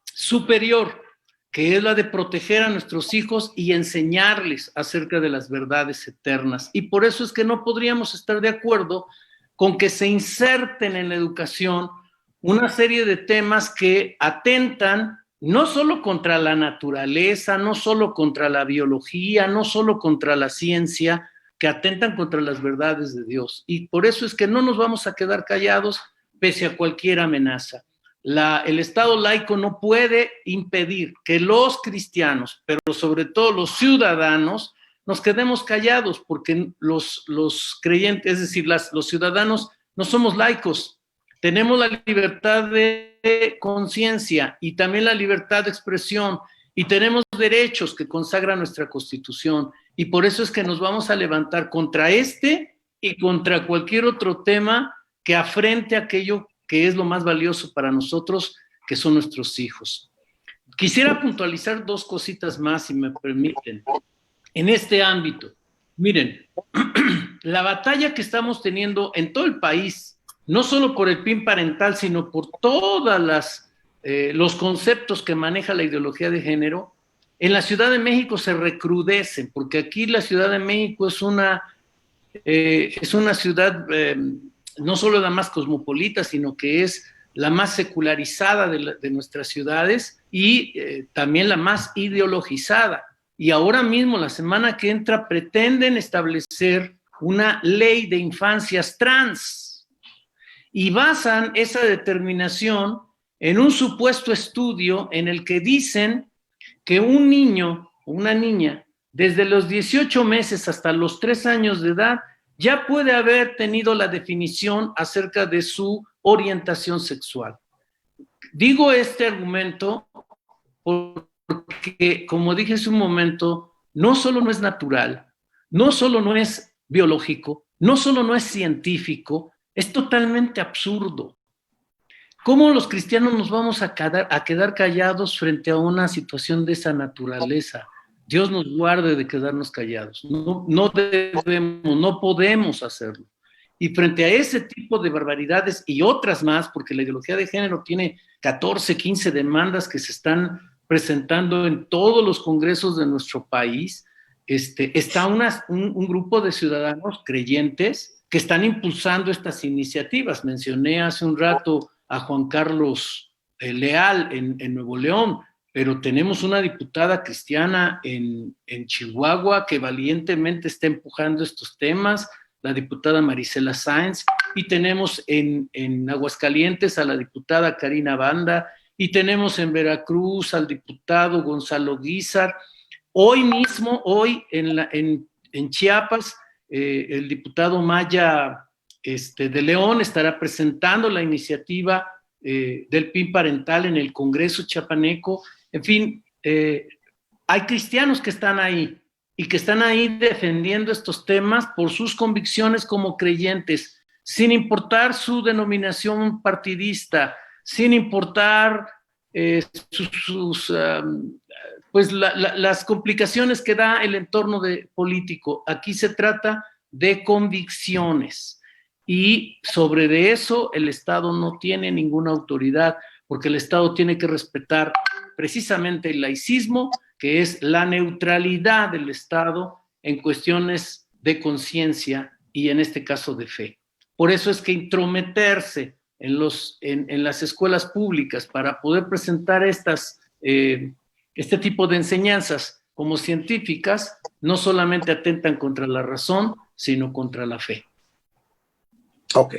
superior, que es la de proteger a nuestros hijos y enseñarles acerca de las verdades eternas. Y por eso es que no podríamos estar de acuerdo con que se inserten en la educación una serie de temas que atentan no solo contra la naturaleza, no solo contra la biología, no solo contra la ciencia, que atentan contra las verdades de Dios. Y por eso es que no nos vamos a quedar callados pese a cualquier amenaza. El Estado laico no puede impedir que los cristianos, pero sobre todo los ciudadanos, nos quedemos callados, porque los creyentes, es decir, los ciudadanos, no somos laicos. Tenemos la libertad de conciencia y también la libertad de expresión, y tenemos derechos que consagra nuestra Constitución, y por eso es que nos vamos a levantar contra este y contra cualquier otro tema que afrente aquello que es lo más valioso para nosotros, que son nuestros hijos. Quisiera puntualizar dos cositas más, si me permiten, en este ámbito. Miren, la batalla que estamos teniendo en todo el país, no solo por el PIN parental, sino por todos los conceptos que maneja la ideología de género, en la Ciudad de México se recrudecen, porque aquí la Ciudad de México es una ciudad no solo la más cosmopolita, sino que es la más secularizada de nuestras ciudades y también la más ideologizada. Y ahora mismo, la semana que entra, pretenden establecer una ley de infancias trans y basan esa determinación en un supuesto estudio en el que dicen que un niño o una niña desde los 18 meses hasta los 3 años de edad ya puede haber tenido la definición acerca de su orientación sexual. Digo este argumento porque, como dije hace un momento, no solo no es natural, no solo no es biológico, no solo no es científico, es totalmente absurdo. ¿Cómo los cristianos nos vamos a quedar callados frente a una situación de esa naturaleza? Dios nos guarde de quedarnos callados. No debemos, no podemos hacerlo. Y frente a ese tipo de barbaridades y otras más, porque la ideología de género tiene 14, 15 demandas que se están presentando en todos los congresos de nuestro país, está un grupo de ciudadanos creyentes que están impulsando estas iniciativas. Mencioné hace un rato a Juan Carlos Leal en Nuevo León, pero tenemos una diputada cristiana en Chihuahua que valientemente está empujando estos temas, la diputada Marisela Sáenz, y tenemos en Aguascalientes a la diputada Karina Banda, y tenemos en Veracruz al diputado Gonzalo Guízar. Hoy mismo, en Chiapas, el diputado Maya de León estará presentando la iniciativa del PIN parental en el Congreso chiapaneco. En fin, hay cristianos que están ahí y que están ahí defendiendo estos temas por sus convicciones como creyentes, sin importar su denominación partidista, sin importar las complicaciones que da el entorno político. Aquí se trata de convicciones y sobre de eso el Estado no tiene ninguna autoridad, porque el Estado tiene que respetar precisamente el laicismo, que es la neutralidad del Estado en cuestiones de conciencia y en este caso de fe. Por eso es que intrometerse en las escuelas públicas para poder presentar este tipo de enseñanzas como científicas no solamente atentan contra la razón, sino contra la fe. Ok,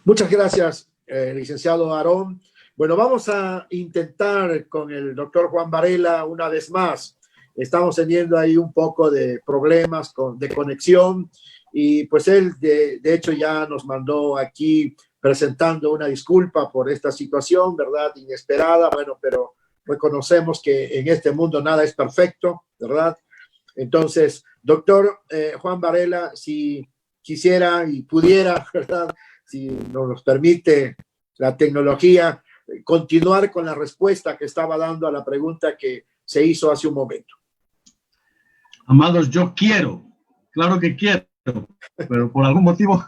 muchas gracias, licenciado Aarón. Bueno, vamos a intentar con el doctor Juan Varela una vez más. Estamos teniendo ahí un poco de problemas de conexión y pues él de hecho ya nos mandó aquí presentando una disculpa por esta situación, ¿verdad? Inesperada, bueno, pero reconocemos que en este mundo nada es perfecto, ¿verdad? Entonces, doctor Juan Varela, si quisiera y pudiera, ¿verdad? Si nos permite la tecnología, continuar con la respuesta que estaba dando a la pregunta que se hizo hace un momento. Amados, yo quiero, claro que quiero, pero por algún motivo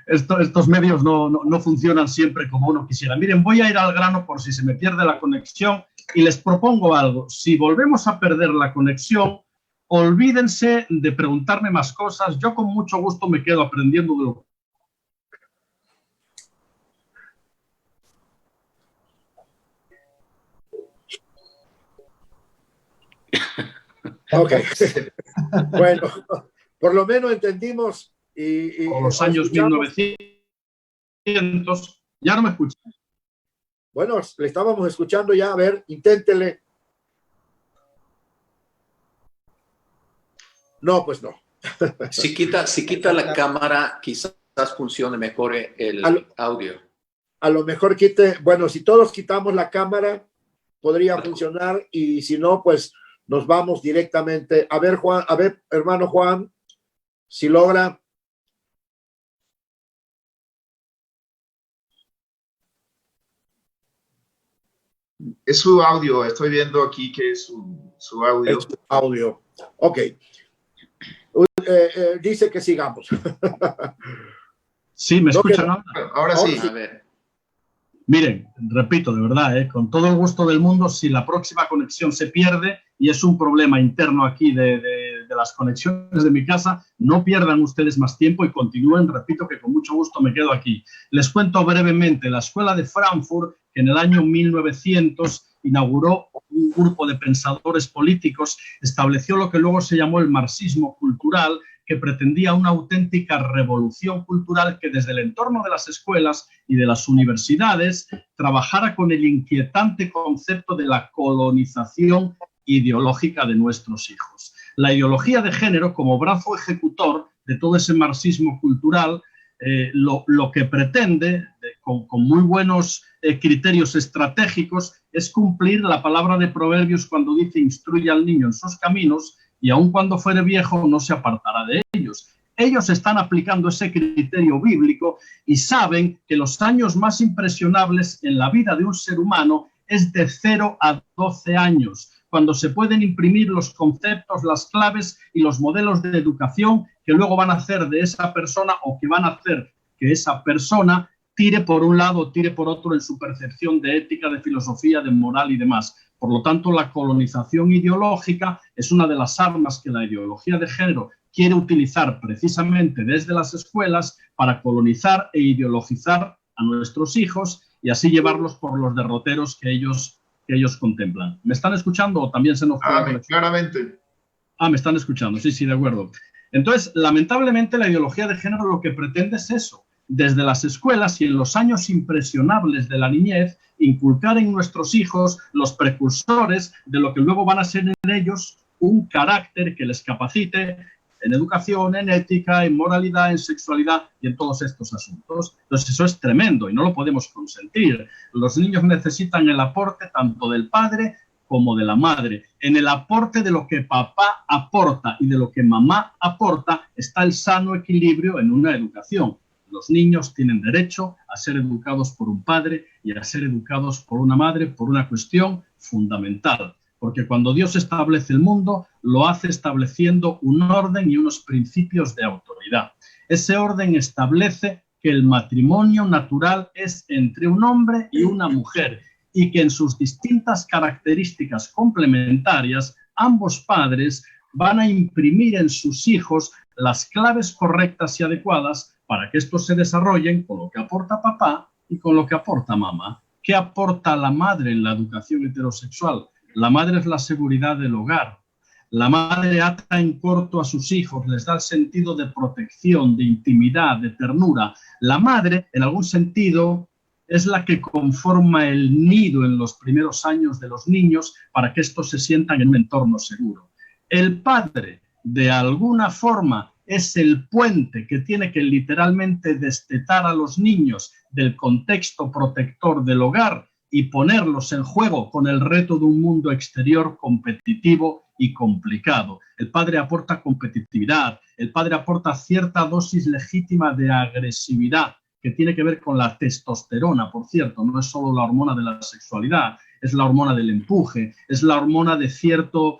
estos medios no funcionan siempre como uno quisiera. Miren, voy a ir al grano por si se me pierde la conexión y les propongo algo. Si volvemos a perder la conexión, olvídense de preguntarme más cosas. Yo con mucho gusto me quedo aprendiendo de lo Ok. Bueno, por lo menos entendimos. Por los años 1900, ya no me escuchan. Bueno, le estábamos escuchando ya, a ver, inténtele. No, pues no. Si quita la cámara, quizás funcione mejor el audio. A lo mejor bueno, si todos quitamos la cámara, podría funcionar, y si no, pues nos vamos directamente. A ver, Juan, hermano Juan, si logra. Es su audio, estoy viendo aquí que es su audio. Es su audio. Ok. Dice que sigamos. Sí, ¿me escuchan ahora? Ahora sí. A ver. Miren, repito, de verdad, con todo el gusto del mundo, si la próxima conexión se pierde, y es un problema interno aquí de las conexiones de mi casa, no pierdan ustedes más tiempo y continúen. Repito que con mucho gusto me quedo aquí. Les cuento brevemente. La Escuela de Frankfurt, que en el año 1900 inauguró un grupo de pensadores políticos, estableció lo que luego se llamó el marxismo cultural, que pretendía una auténtica revolución cultural que desde el entorno de las escuelas y de las universidades trabajara con el inquietante concepto de la colonización ideológica de nuestros hijos. La ideología de género, como brazo ejecutor de todo ese marxismo cultural, lo que pretende, con muy buenos criterios estratégicos, es cumplir la palabra de Proverbios cuando dice: instruye al niño en sus caminos, y aun cuando fuere viejo no se apartará de ellos. Ellos están aplicando ese criterio bíblico y saben que los años más impresionables en la vida de un ser humano es de 0 a 12 años, cuando se pueden imprimir los conceptos, las claves y los modelos de educación que luego van a hacer de esa persona, o que van a hacer que esa persona tire por un lado o tire por otro en su percepción de ética, de filosofía, de moral y demás. Por lo tanto, la colonización ideológica es una de las armas que la ideología de género quiere utilizar precisamente desde las escuelas para colonizar e ideologizar a nuestros hijos y así llevarlos por los derroteros que ellos que ellos contemplan. ¿Me están escuchando o también se nos fue? Claramente. Me están escuchando, sí, de acuerdo. Entonces, lamentablemente, la ideología de género lo que pretende es eso, desde las escuelas y en los años impresionables de la niñez, inculcar en nuestros hijos los precursores de lo que luego van a ser en ellos un carácter que les capacite en educación, en ética, en moralidad, en sexualidad y en todos estos asuntos. Entonces, eso es tremendo y no lo podemos consentir. Los niños necesitan el aporte tanto del padre como de la madre. En el aporte de lo que papá aporta y de lo que mamá aporta está el sano equilibrio en una educación. Los niños tienen derecho a ser educados por un padre y a ser educados por una madre por una cuestión fundamental. Porque cuando Dios establece el mundo, lo hace estableciendo un orden y unos principios de autoridad. Ese orden establece que el matrimonio natural es entre un hombre y una mujer y que en sus distintas características complementarias, ambos padres van a imprimir en sus hijos las claves correctas y adecuadas para que estos se desarrollen con lo que aporta papá y con lo que aporta mamá. ¿Qué aporta la madre en la educación heterosexual? La madre es la seguridad del hogar. La madre ata en corto a sus hijos, les da el sentido de protección, de intimidad, de ternura. La madre, en algún sentido, es la que conforma el nido en los primeros años de los niños para que estos se sientan en un entorno seguro. El padre, de alguna forma, es el puente que tiene que literalmente destetar a los niños del contexto protector del hogar y ponerlos en juego con el reto de un mundo exterior competitivo y complicado. El padre aporta competitividad, el padre aporta cierta dosis legítima de agresividad que tiene que ver con la testosterona, por cierto, no es solo la hormona de la sexualidad, es la hormona del empuje, es la hormona de cierto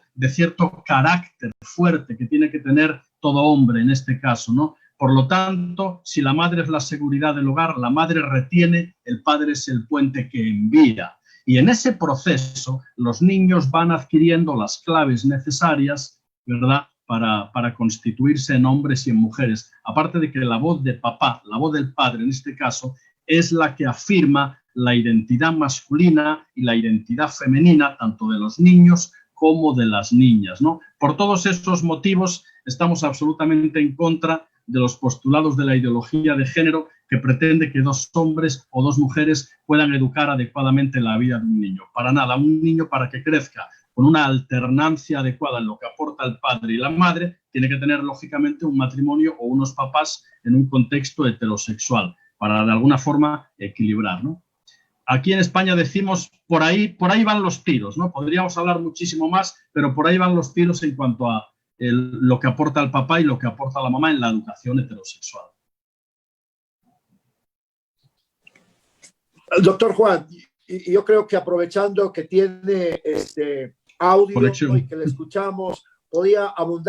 carácter fuerte que tiene que tener todo hombre en este caso, ¿no? Por lo tanto, si la madre es la seguridad del hogar, la madre retiene, el padre es el puente que envía. Y en ese proceso, los niños van adquiriendo las claves necesarias, ¿verdad?, para constituirse en hombres y en mujeres. Aparte de que la voz de papá, la voz del padre en este caso, es la que afirma la identidad masculina y la identidad femenina, tanto de los niños como de las niñas, ¿no? Por todos estos motivos, estamos absolutamente en contra de los postulados de la ideología de género que pretende que dos hombres o dos mujeres puedan educar adecuadamente la vida de un niño. Para nada, un niño para que crezca con una alternancia adecuada en lo que aporta el padre y la madre, tiene que tener lógicamente un matrimonio o unos papás en un contexto heterosexual, para de alguna forma equilibrar, ¿no? Aquí en España decimos, por ahí van los tiros, ¿no? Podríamos hablar muchísimo más, pero por ahí van los tiros en cuanto a lo que aporta el papá y lo que aporta la mamá en la educación heterosexual. Doctor Juan, yo creo que aprovechando que tiene audio conexión y que le escuchamos, podríamos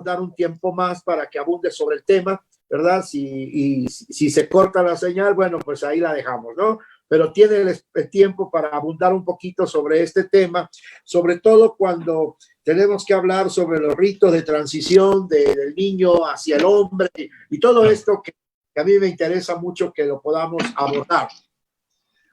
dar un tiempo más para que abunde sobre el tema, ¿verdad? Si se corta la señal, bueno, pues ahí la dejamos, ¿no? Pero tiene el tiempo para abundar un poquito sobre este tema, sobre todo cuando tenemos que hablar sobre los ritos de transición del niño hacia el hombre y todo esto que a mí me interesa mucho que lo podamos abordar.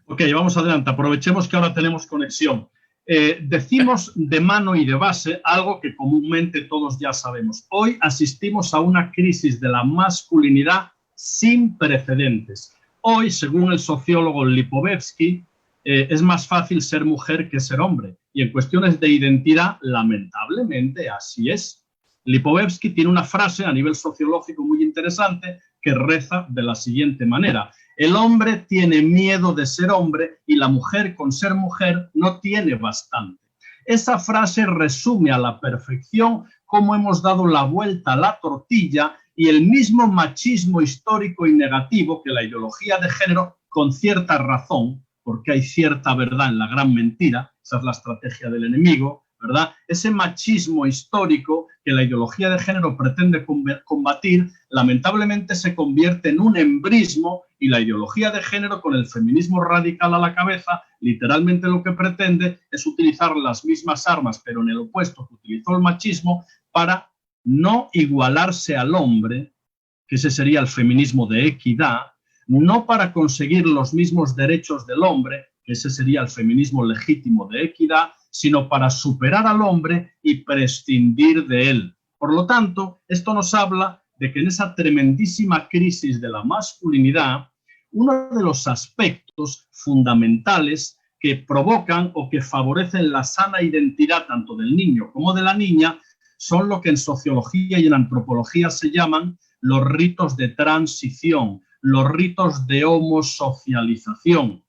Ok, vamos adelante. Aprovechemos que ahora tenemos conexión. Decimos de mano y de base algo que comúnmente todos ya sabemos. Hoy asistimos a una crisis de la masculinidad sin precedentes. Hoy, según el sociólogo Lipovetsky, es más fácil ser mujer que ser hombre. Y en cuestiones de identidad, lamentablemente, así es. Lipovetsky tiene una frase a nivel sociológico muy interesante que reza de la siguiente manera: el hombre tiene miedo de ser hombre y la mujer con ser mujer no tiene bastante. Esa frase resume a la perfección cómo hemos dado la vuelta a la tortilla y el mismo machismo histórico y negativo que la ideología de género, con cierta razón, porque hay cierta verdad en la gran mentira, esa es la estrategia del enemigo, ¿verdad? Ese machismo histórico que la ideología de género pretende combatir, lamentablemente se convierte en un embrismo, y la ideología de género, con el feminismo radical a la cabeza, literalmente lo que pretende es utilizar las mismas armas, pero en el opuesto que utilizó el machismo, para no igualarse al hombre, que ese sería el feminismo de equidad, no para conseguir los mismos derechos del hombre, que ese sería el feminismo legítimo de equidad, sino para superar al hombre y prescindir de él. Por lo tanto, esto nos habla de que en esa tremendísima crisis de la masculinidad, uno de los aspectos fundamentales que provocan o que favorecen la sana identidad tanto del niño como de la niña son lo que en sociología y en antropología se llaman los ritos de transición, los ritos de homosocialización.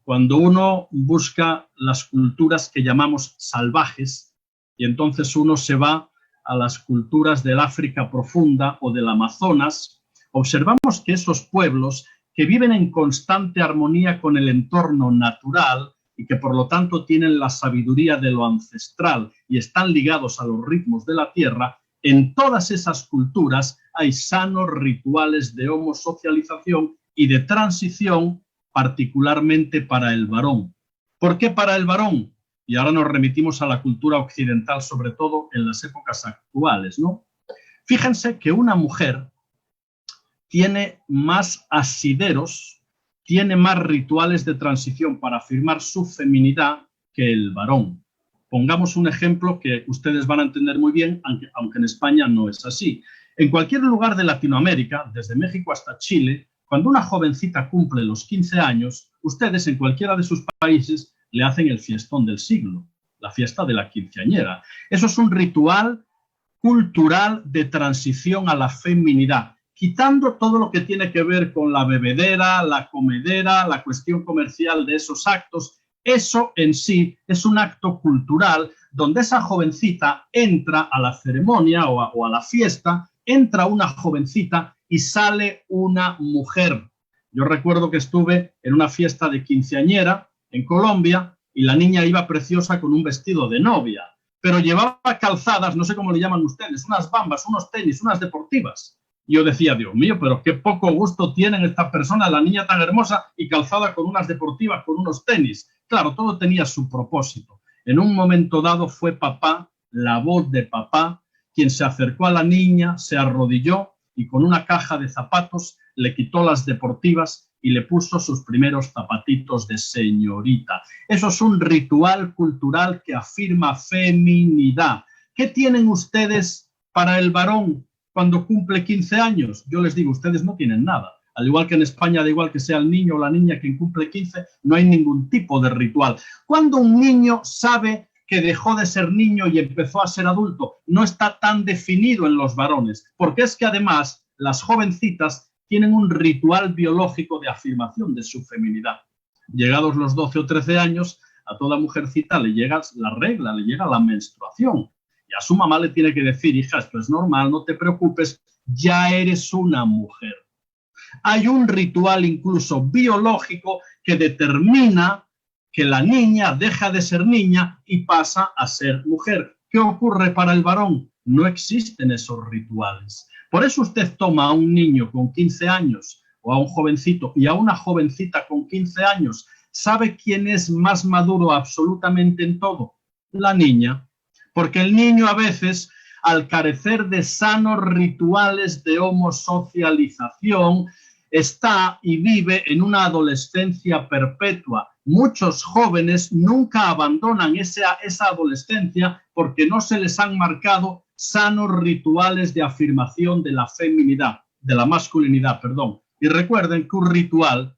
Cuando uno busca las culturas que llamamos salvajes, y entonces uno se va a las culturas del África profunda o del Amazonas, observamos que esos pueblos que viven en constante armonía con el entorno natural y que por lo tanto tienen la sabiduría de lo ancestral y están ligados a los ritmos de la tierra, en todas esas culturas hay sanos rituales de homosocialización y de transición, particularmente para el varón. ¿Por qué para el varón? Y ahora nos remitimos a la cultura occidental, sobre todo en las épocas actuales, ¿no? Fíjense que una mujer tiene más asideros, tiene más rituales de transición para afirmar su feminidad que el varón. Pongamos un ejemplo que ustedes van a entender muy bien, aunque en España no es así. En cualquier lugar de Latinoamérica, desde México hasta Chile, cuando una jovencita cumple los 15 años, ustedes en cualquiera de sus países le hacen el fiestón del siglo, la fiesta de la quinceañera. Eso es un ritual cultural de transición a la feminidad, quitando todo lo que tiene que ver con la bebedera, la comedera, la cuestión comercial de esos actos. Eso en sí es un acto cultural donde esa jovencita entra a la ceremonia o a la fiesta, entra una jovencita y sale una mujer. Yo recuerdo que estuve en una fiesta de quinceañera en Colombia y la niña iba preciosa con un vestido de novia, pero llevaba calzadas, no sé cómo le llaman ustedes, unas bambas, unos tenis, unas deportivas. Yo decía, Dios mío, pero qué poco gusto tienen esta persona, la niña tan hermosa y calzada con unas deportivas, con unos tenis. Claro, todo tenía su propósito. En un momento dado fue papá, la voz de papá, quien se acercó a la niña, se arrodilló y con una caja de zapatos le quitó las deportivas y le puso sus primeros zapatitos de señorita. Eso es un ritual cultural que afirma feminidad. ¿Qué tienen ustedes para el varón cuando cumple 15 años? Yo les digo, ustedes no tienen nada. Al igual que en España, da igual que sea el niño o la niña quien cumple 15, no hay ningún tipo de ritual. Cuando un niño sabe que dejó de ser niño y empezó a ser adulto, no está tan definido en los varones, porque es que además las jovencitas tienen un ritual biológico de afirmación de su feminidad. Llegados los 12 o 13 años, a toda mujercita le llega la regla, le llega la menstruación. Y a su mamá le tiene que decir, hija, esto es normal, no te preocupes, ya eres una mujer. Hay un ritual incluso biológico que determina que la niña deja de ser niña y pasa a ser mujer. ¿Qué ocurre para el varón? No existen esos rituales. Por eso usted toma a un niño con 15 años o a un jovencito y a una jovencita con 15 años. ¿Sabe quién es más maduro absolutamente en todo? La niña. Porque el niño a veces, al carecer de sanos rituales de homosocialización, está y vive en una adolescencia perpetua. Muchos jóvenes nunca abandonan esa adolescencia porque no se les han marcado sanos rituales de afirmación de la feminidad, de la masculinidad, perdón. Y recuerden que un ritual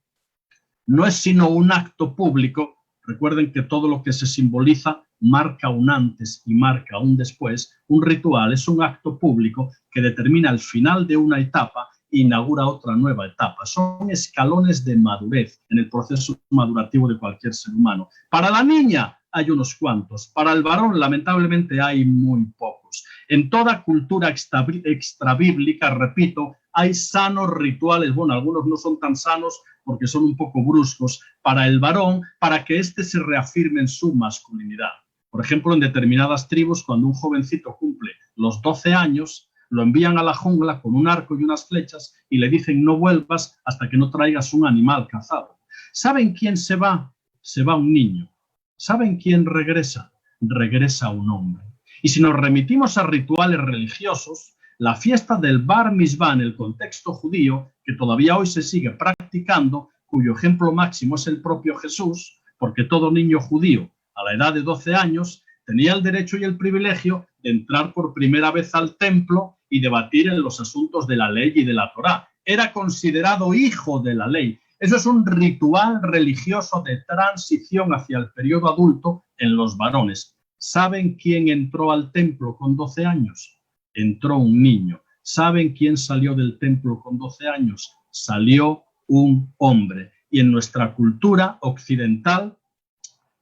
no es sino un acto público. Recuerden que todo lo que se simboliza marca un antes y marca un después. Un ritual es un acto público que determina el final de una etapa e inaugura otra nueva etapa. Son escalones de madurez en el proceso madurativo de cualquier ser humano. Para la niña hay unos cuantos, para el varón lamentablemente hay muy pocos. En toda cultura extrabíblica, repito, hay sanos rituales, bueno, algunos no son tan sanos porque son un poco bruscos, para el varón, para que éste se reafirme en su masculinidad. Por ejemplo, en determinadas tribus, cuando un jovencito cumple los 12 años, lo envían a la jungla con un arco y unas flechas y le dicen no vuelvas hasta que no traigas un animal cazado. ¿Saben quién se va? Se va un niño. ¿Saben quién regresa? Regresa un hombre. Y si nos remitimos a rituales religiosos, la fiesta del Bar Mitzvah en el contexto judío, que todavía hoy se sigue practicando, cuyo ejemplo máximo es el propio Jesús, porque todo niño judío a la edad de 12 años tenía el derecho y el privilegio de entrar por primera vez al templo y debatir en los asuntos de la ley y de la Torá. Era considerado hijo de la ley. Eso es un ritual religioso de transición hacia el periodo adulto en los varones. ¿Saben quién entró al templo con 12 años? Entró un niño. ¿Saben quién salió del templo con 12 años? Salió un hombre. Y en nuestra cultura occidental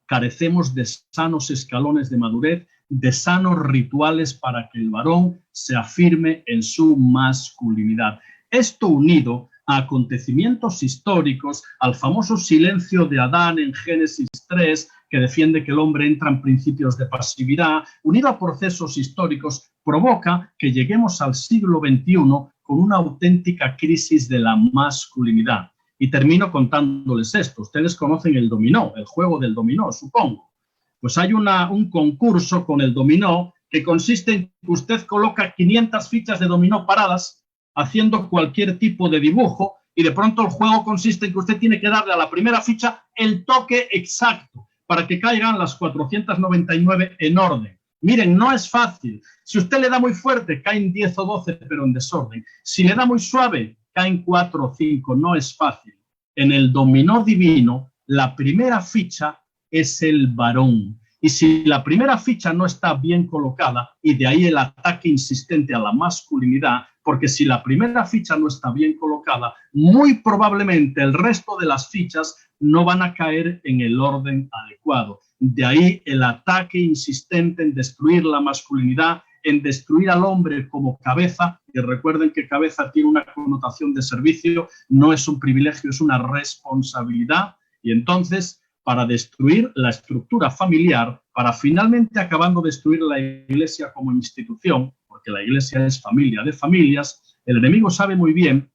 carecemos de sanos escalones de madurez, de sanos rituales para que el varón se afirme en su masculinidad. Esto unido a acontecimientos históricos, al famoso silencio de Adán en Génesis 3, que defiende que el hombre entra en principios de pasividad, unido a procesos históricos, provoca que lleguemos al siglo XXI con una auténtica crisis de la masculinidad. Y termino contándoles esto. Ustedes conocen el dominó, el juego del dominó, supongo. Pues hay un concurso con el dominó que consiste en que usted coloca 500 fichas de dominó paradas haciendo cualquier tipo de dibujo y de pronto el juego consiste en que usted tiene que darle a la primera ficha el toque exacto para que caigan las 499 en orden. Miren, no es fácil. Si usted le da muy fuerte, caen 10 o 12, pero en desorden. Si le da muy suave, caen 4 o 5. No es fácil. En el dominó divino, la primera ficha es el varón. Y si la primera ficha no está bien colocada, y de ahí el ataque insistente a la masculinidad, porque si la primera ficha no está bien colocada, muy probablemente el resto de las fichas no van a caer en el orden adecuado. De ahí el ataque insistente en destruir la masculinidad, en destruir al hombre como cabeza, y recuerden que cabeza tiene una connotación de servicio, no es un privilegio, es una responsabilidad, y entonces para destruir la estructura familiar, para finalmente acabando destruir la Iglesia como institución, porque la Iglesia es familia de familias, el enemigo sabe muy bien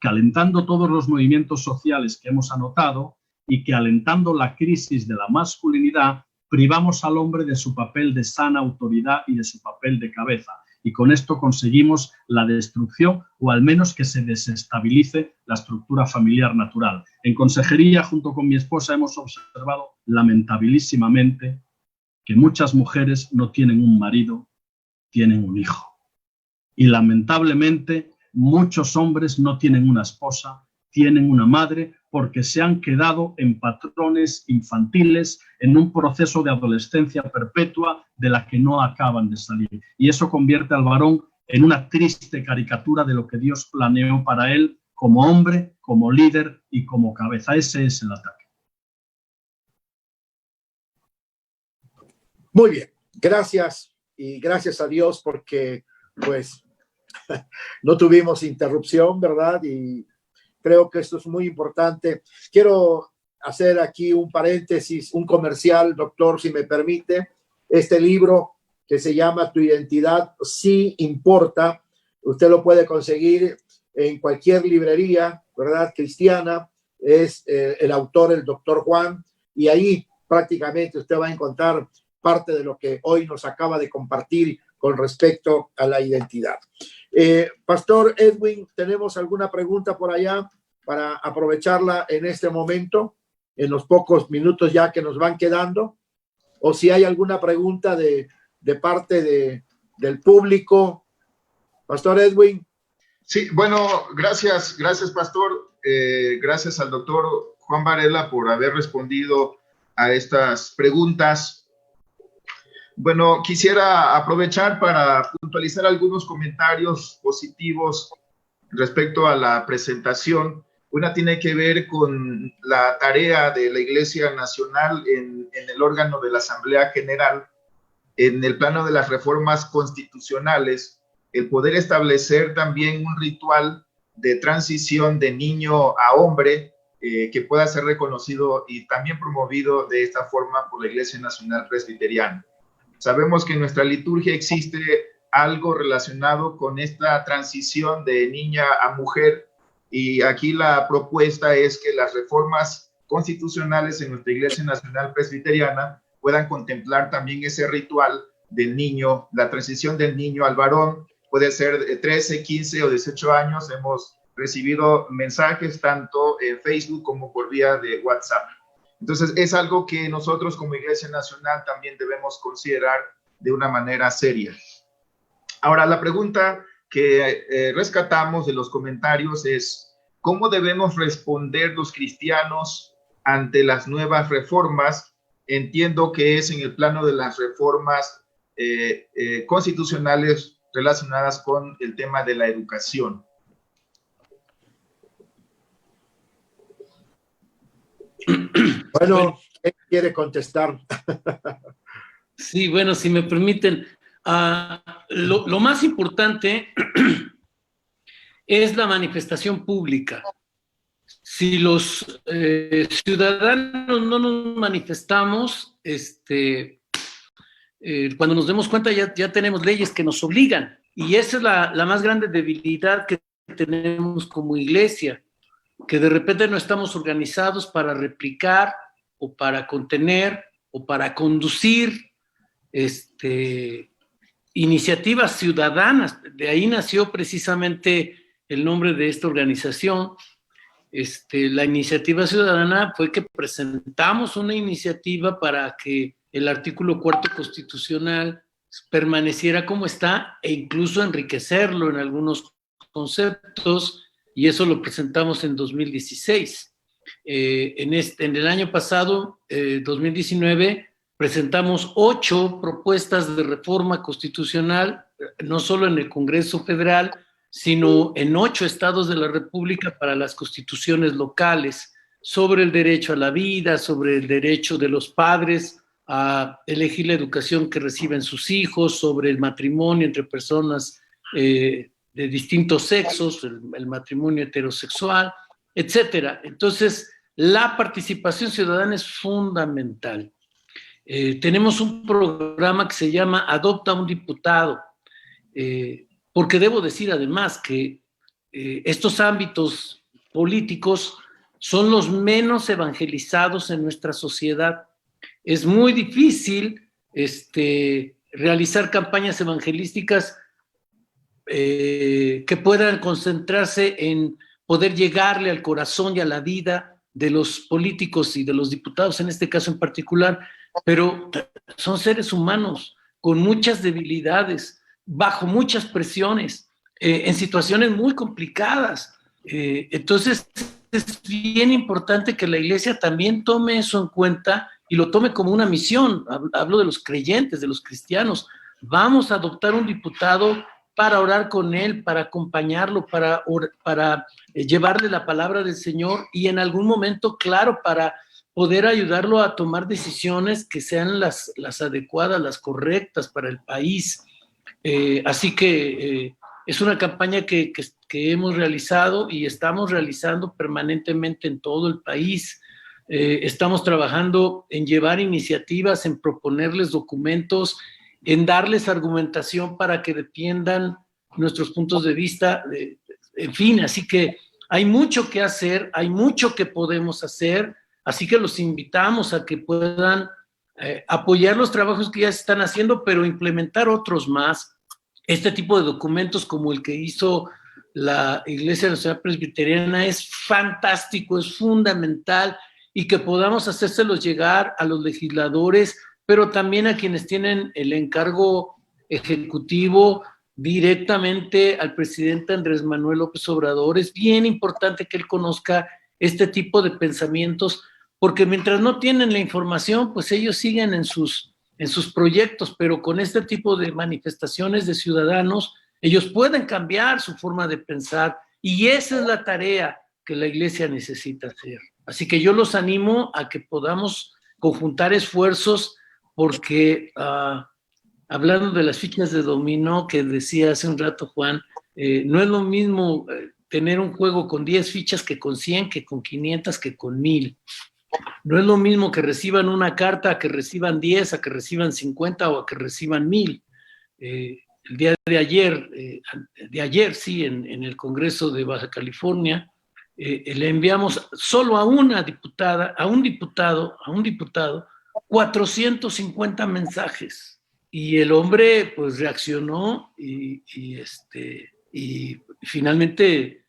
que alentando todos los movimientos sociales que hemos anotado y que alentando la crisis de la masculinidad, privamos al hombre de su papel de sana autoridad y de su papel de cabeza. Y con esto conseguimos la destrucción o al menos que se desestabilice la estructura familiar natural. En consejería, junto con mi esposa, hemos observado lamentabilísimamente que muchas mujeres no tienen un marido, tienen un hijo. Y lamentablemente muchos hombres no tienen una esposa, tienen una madre, porque se han quedado en patrones infantiles, en un proceso de adolescencia perpetua de la que no acaban de salir. Y eso convierte al varón en una triste caricatura de lo que Dios planeó para él como hombre, como líder y como cabeza. Ese es el ataque. Muy bien, gracias y gracias a Dios porque pues no tuvimos interrupción, ¿verdad? Y creo que esto es muy importante. Quiero hacer aquí un paréntesis, un comercial, doctor, si me permite. Este libro que se llama Tu identidad sí importa. Usted lo puede conseguir en cualquier librería, ¿verdad? Cristiana. Es el autor, el doctor Juan, y ahí prácticamente usted va a encontrar parte de lo que hoy nos acaba de compartir con respecto a la identidad. Pastor Edwin, ¿tenemos alguna pregunta por allá para aprovecharla en este momento, en los pocos minutos ya que nos van quedando? O si hay alguna pregunta de parte del público. Pastor Edwin. Sí, bueno, gracias, pastor. Gracias al doctor Juan Varela por haber respondido a estas preguntas. Bueno, quisiera aprovechar para puntualizar algunos comentarios positivos respecto a la presentación. Una tiene que ver con la tarea de la Iglesia Nacional en el órgano de la Asamblea General, en el plano de las reformas constitucionales, el poder establecer también un ritual de transición de niño a hombre que pueda ser reconocido y también promovido de esta forma por la Iglesia Nacional Presbiteriana. Sabemos que en nuestra liturgia existe algo relacionado con esta transición de niña a mujer, y aquí la propuesta es que las reformas constitucionales en nuestra Iglesia Nacional Presbiteriana puedan contemplar también ese ritual del niño, la transición del niño al varón. Puede ser de 13, 15 o 18 años. Hemos recibido mensajes tanto en Facebook como por vía de WhatsApp. Entonces, es algo que nosotros como Iglesia Nacional también debemos considerar de una manera seria. Ahora, la pregunta que rescatamos de los comentarios es, ¿cómo debemos responder los cristianos ante las nuevas reformas? Entiendo que es en el plano de las reformas constitucionales relacionadas con el tema de la educación. Bueno, ¿quién quiere contestar? Sí, bueno, si me permiten, lo más importante es la manifestación pública. Si los ciudadanos no nos manifestamos, cuando nos demos cuenta ya tenemos leyes que nos obligan, y esa es la más grande debilidad que tenemos como iglesia, que de repente no estamos organizados para replicar o para contener o para conducir iniciativas ciudadanas. De ahí nació precisamente el nombre de esta organización. La iniciativa ciudadana fue que presentamos una iniciativa para que el artículo 4 constitucional permaneciera como está e incluso enriquecerlo en algunos conceptos, y eso lo presentamos en 2016. En el año pasado, 2019, presentamos 8 propuestas de reforma constitucional, no solo en el Congreso Federal, sino en 8 estados de la República para las constituciones locales, sobre el derecho a la vida, sobre el derecho de los padres a elegir la educación que reciben sus hijos, sobre el matrimonio entre personas de distintos sexos, el matrimonio heterosexual, etcétera. Entonces, la participación ciudadana es fundamental. Tenemos un programa que se llama Adopta un Diputado, porque debo decir además que estos ámbitos políticos son los menos evangelizados en nuestra sociedad. Es muy difícil realizar campañas evangelísticas que puedan concentrarse en poder llegarle al corazón y a la vida de los políticos y de los diputados, en este caso en particular, pero son seres humanos con muchas debilidades, bajo muchas presiones, en situaciones muy complicadas. Entonces, es bien importante que la iglesia también tome eso en cuenta y lo tome como una misión. Hablo de los creyentes, de los cristianos. Vamos a adoptar un diputado para orar con él, para acompañarlo, para llevarle la palabra del Señor y en algún momento, claro, para poder ayudarlo a tomar decisiones que sean las adecuadas, las correctas para el país. Así que es una campaña que hemos realizado y estamos realizando permanentemente en todo el país. Estamos trabajando en llevar iniciativas, en proponerles documentos, en darles argumentación para que defiendan nuestros puntos de vista, en fin, así que hay mucho que hacer, hay mucho que podemos hacer, así que los invitamos a que puedan apoyar los trabajos que ya se están haciendo, pero implementar otros más. Este tipo de documentos como el que hizo la Iglesia Nacional Presbiteriana es fantástico, es fundamental, y que podamos hacérselos llegar a los legisladores, pero también a quienes tienen el encargo ejecutivo directamente al presidente Andrés Manuel López Obrador. Es bien importante que él conozca este tipo de pensamientos, porque mientras no tienen la información, pues ellos siguen en sus proyectos, pero con este tipo de manifestaciones de ciudadanos, ellos pueden cambiar su forma de pensar, y esa es la tarea que la iglesia necesita hacer. Así que yo los animo a que podamos conjuntar esfuerzos, porque hablando de las fichas de dominó que decía hace un rato Juan, no es lo mismo tener un juego con 10 fichas que con 100, que con 500, que con 1000. No es lo mismo que reciban una carta a que reciban 10, a que reciban 50 o a que reciban 1000. El día de ayer, en el Congreso de Baja California, le enviamos solo a una diputada, a un diputado, 450 mensajes. Y el hombre pues reaccionó y finalmente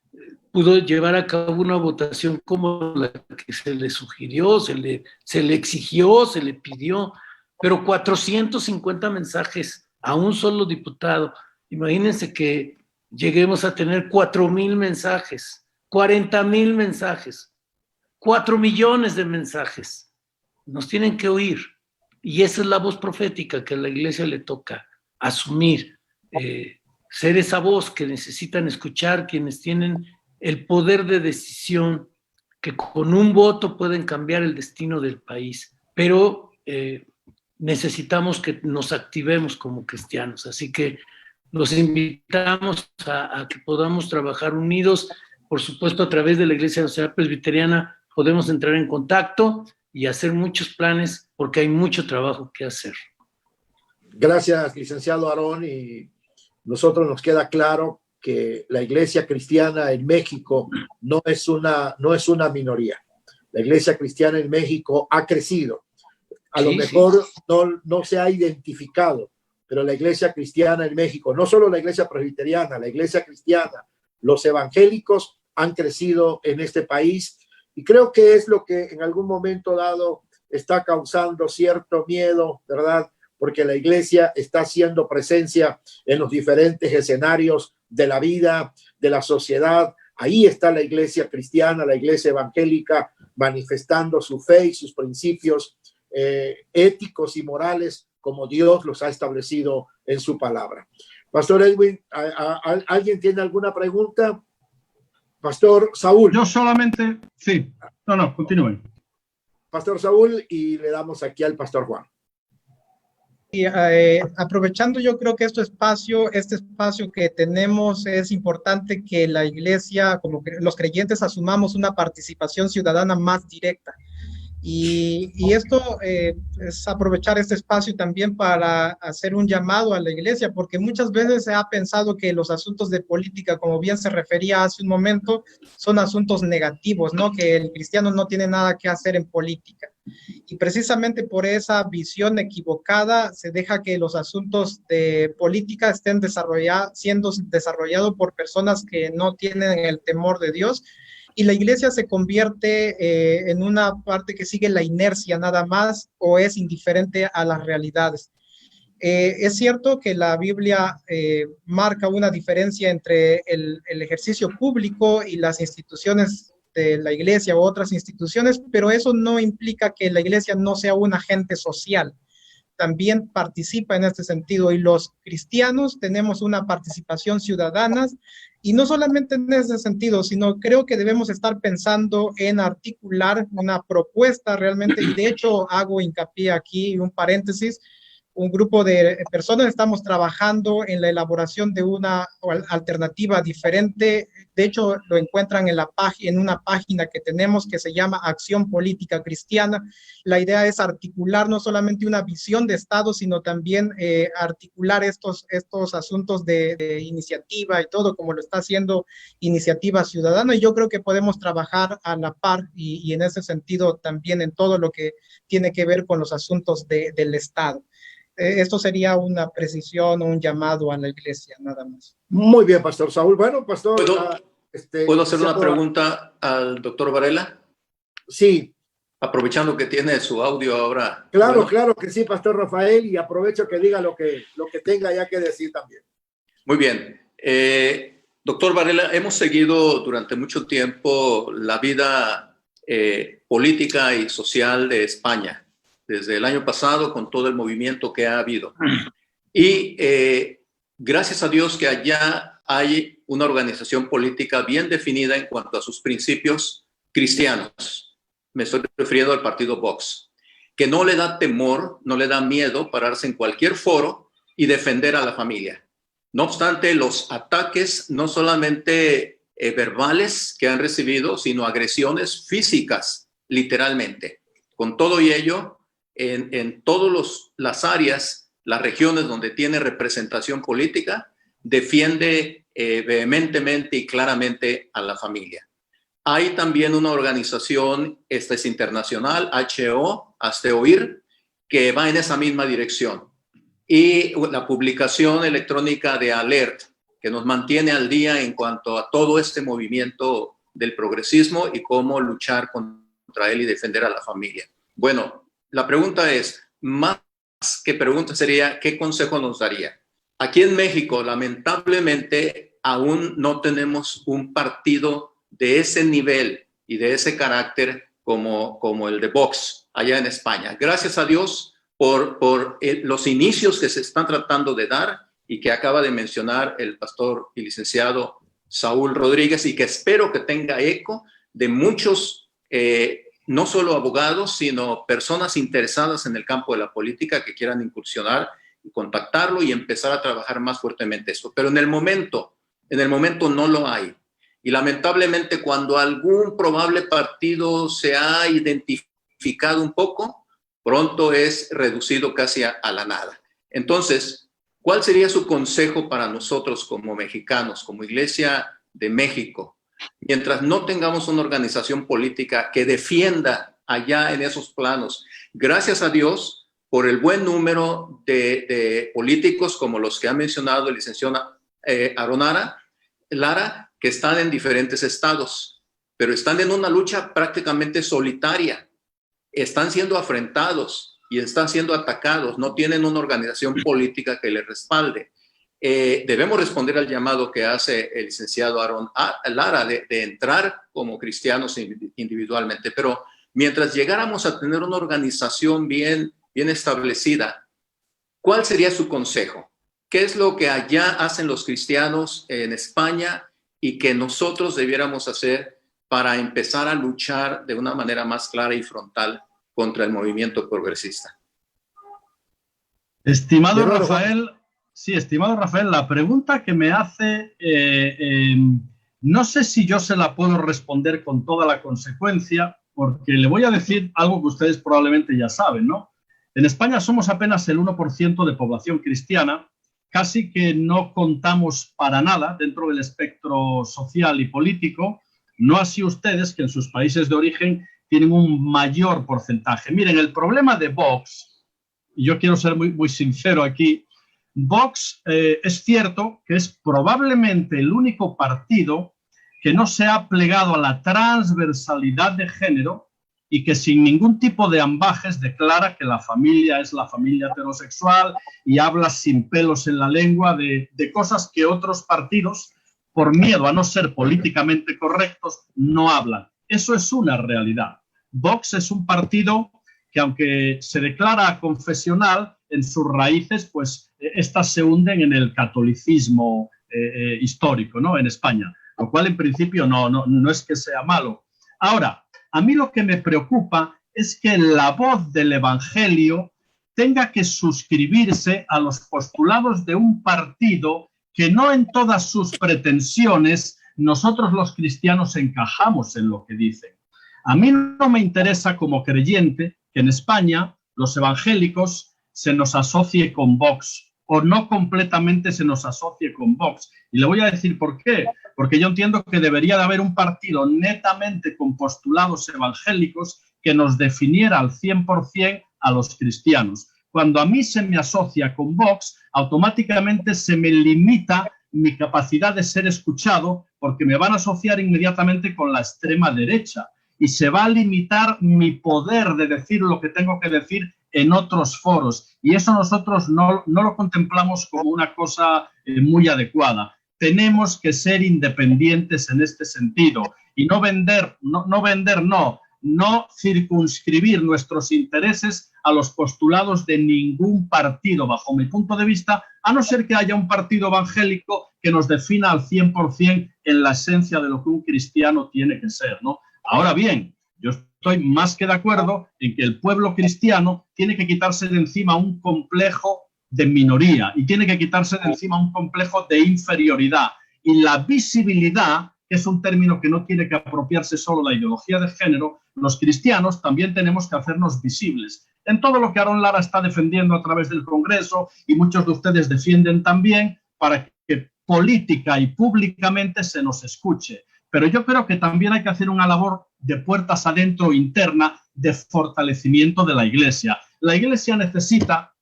pudo llevar a cabo una votación como la que se le sugirió, se le exigió, se le pidió, pero 450 mensajes a un solo diputado. Imagínense que lleguemos a tener 4,000 mensajes, 40,000 mensajes, 4 millones de mensajes. Nos tienen que oír. Y esa es la voz profética que a la iglesia le toca asumir, ser esa voz que necesitan escuchar quienes tienen el poder de decisión, que con un voto pueden cambiar el destino del país. Pero necesitamos que nos activemos como cristianos. Así que los invitamos a que podamos trabajar unidos. Por supuesto, a través de la Iglesia Nacional Presbiteriana podemos entrar en contacto y hacer muchos planes, porque hay mucho trabajo que hacer. Gracias, licenciado Aarón, y nosotros nos queda claro que la iglesia cristiana en México no es una minoría. La iglesia cristiana en México ha crecido. A lo mejor no se ha identificado, pero la iglesia cristiana en México, no solo la iglesia presbiteriana, la iglesia cristiana, los evangélicos han crecido en este país, y creo que es lo que en algún momento dado está causando cierto miedo, ¿verdad? Porque la iglesia está haciendo presencia en los diferentes escenarios de la vida, de la sociedad. Ahí está la iglesia cristiana, la iglesia evangélica, manifestando su fe y sus principios éticos y morales como Dios los ha establecido en su palabra. Pastor Edwin, ¿alguien tiene alguna pregunta? Pastor Saúl. Yo solamente, sí. No, continúen. Pastor Saúl, y le damos aquí al Pastor Juan. Y aprovechando, yo creo que este espacio que tenemos, es importante que la iglesia, como que los creyentes, asumamos una participación ciudadana más directa. Y esto es aprovechar este espacio también para hacer un llamado a la iglesia, porque muchas veces se ha pensado que los asuntos de política, como bien se refería hace un momento, son asuntos negativos, ¿no? Que el cristiano no tiene nada que hacer en política. Y precisamente por esa visión equivocada se deja que los asuntos de política estén siendo desarrollados por personas que no tienen el temor de Dios, y la iglesia se convierte en una parte que sigue la inercia nada más, o es indiferente a las realidades. Es cierto que la Biblia marca una diferencia entre el ejercicio público y las instituciones de la iglesia u otras instituciones, pero eso no implica que la iglesia no sea un agente social. También participa en este sentido, y los cristianos tenemos una participación ciudadana, y no solamente en ese sentido, sino creo que debemos estar pensando en articular una propuesta realmente, y de hecho hago hincapié aquí, un paréntesis, un grupo de personas estamos trabajando en la elaboración de una alternativa diferente. De hecho, lo encuentran en una página que tenemos que se llama Acción Política Cristiana. La idea es articular no solamente una visión de Estado, sino también articular estos asuntos de iniciativa y todo, como lo está haciendo Iniciativa Ciudadana. Y yo creo que podemos trabajar a la par y en ese sentido también en todo lo que tiene que ver con los asuntos del Estado. Esto sería una precisión o un llamado a la iglesia, nada más. Muy bien, Pastor Saúl. Bueno, Pastor... ¿Puedo hacer una pregunta al doctor Varela? Sí. Aprovechando que tiene su audio ahora. Claro, claro que sí, Pastor Rafael, y aprovecho que diga lo que tenga ya que decir también. Muy bien. Doctor Varela, hemos seguido durante mucho tiempo la vida política y social de España, desde el año pasado, con todo el movimiento que ha habido. Y gracias a Dios que allá hay una organización política bien definida en cuanto a sus principios cristianos. Me estoy refiriendo al partido Vox, que no le da temor, no le da miedo pararse en cualquier foro y defender a la familia. No obstante, los ataques no solamente verbales que han recibido, sino agresiones físicas, literalmente. Con todo y ello, en todas las áreas, las regiones donde tiene representación política, defiende vehementemente y claramente a la familia. Hay también una organización, esta es internacional, HO, hazte oír, que va en esa misma dirección. Y la publicación electrónica de Alert, que que nos mantiene al día en cuanto a todo este movimiento del progresismo y cómo luchar contra él y defender a la familia. Bueno, la pregunta es, más que pregunta sería, ¿qué consejo nos daría? Aquí en México, lamentablemente, aún no tenemos un partido de ese nivel y de ese carácter como el de Vox allá en España. Gracias a Dios por los inicios que se están tratando de dar y que acaba de mencionar el pastor y licenciado Saúl Rodríguez, y que espero que tenga eco de muchos, no solo abogados, sino personas interesadas en el campo de la política que quieran incursionar y contactarlo y empezar a trabajar más fuertemente esto. Pero en el momento no lo hay. Y lamentablemente cuando algún probable partido se ha identificado un poco, pronto es reducido casi a la nada. Entonces, ¿cuál sería su consejo para nosotros como mexicanos, como Iglesia de México? Mientras no tengamos una organización política que defienda allá en esos planos, gracias a Dios por el buen número de políticos como los que ha mencionado el licenciado Aaron Lara, que están en diferentes estados, pero están en una lucha prácticamente solitaria. Están siendo afrentados y están siendo atacados, no tienen una organización política que les respalde. Debemos responder al llamado que hace el licenciado Aaron Lara de entrar como cristianos individualmente, pero mientras llegáramos a tener una organización bien establecida, ¿cuál sería su consejo? ¿Qué es lo que allá hacen los cristianos en España y que nosotros debiéramos hacer para empezar a luchar de una manera más clara y frontal contra el movimiento progresista? Estimado Rafael, la pregunta que me hace, no sé si yo se la puedo responder con toda la consecuencia, porque le voy a decir algo que ustedes probablemente ya saben, ¿no? En España somos apenas el 1% de población cristiana, casi que no contamos para nada dentro del espectro social y político, no así ustedes, que en sus países de origen tienen un mayor porcentaje. Miren, el problema de Vox, y yo quiero ser muy sincero aquí, Vox es cierto que es probablemente el único partido que no se ha plegado a la transversalidad de género y que sin ningún tipo de ambajes declara que la familia es la familia heterosexual y habla sin pelos en la lengua de cosas que otros partidos, por miedo a no ser políticamente correctos, no hablan. Eso es una realidad. Vox es un partido que, aunque se declara confesional, en sus raíces, pues estas se hunden en el catolicismo histórico, ¿no? En España, lo cual en principio no es que sea malo. Ahora, a mí lo que me preocupa es que la voz del Evangelio tenga que suscribirse a los postulados de un partido que no en todas sus pretensiones nosotros los cristianos encajamos en lo que dicen. A mí no me interesa como creyente que en España los evangélicos se nos asocie con Vox o no completamente se nos asocie con Vox. Y le voy a decir por qué. Porque yo entiendo que debería de haber un partido netamente con postulados evangélicos que nos definiera al 100% a los cristianos. Cuando a mí se me asocia con Vox, automáticamente se me limita mi capacidad de ser escuchado porque me van a asociar inmediatamente con la extrema derecha y se va a limitar mi poder de decir lo que tengo que decir en otros foros. Y eso nosotros no lo contemplamos como una cosa muy adecuada. Tenemos que ser independientes en este sentido y no circunscribir nuestros intereses a los postulados de ningún partido, bajo mi punto de vista, a no ser que haya un partido evangélico que nos defina al 100% en la esencia de lo que un cristiano tiene que ser, ¿no? Ahora bien, yo estoy más que de acuerdo en que el pueblo cristiano tiene que quitarse de encima un complejo de minoría y tiene que quitarse de encima un complejo de inferioridad. Y la visibilidad, que es un término que no tiene que apropiarse solo la ideología de género, los cristianos también tenemos que hacernos visibles. En todo lo que Aaron Lara está defendiendo a través del Congreso y muchos de ustedes defienden también para que política y públicamente se nos escuche. Pero yo creo que también hay que hacer una labor de puertas adentro interna de fortalecimiento de la Iglesia. La Iglesia necesita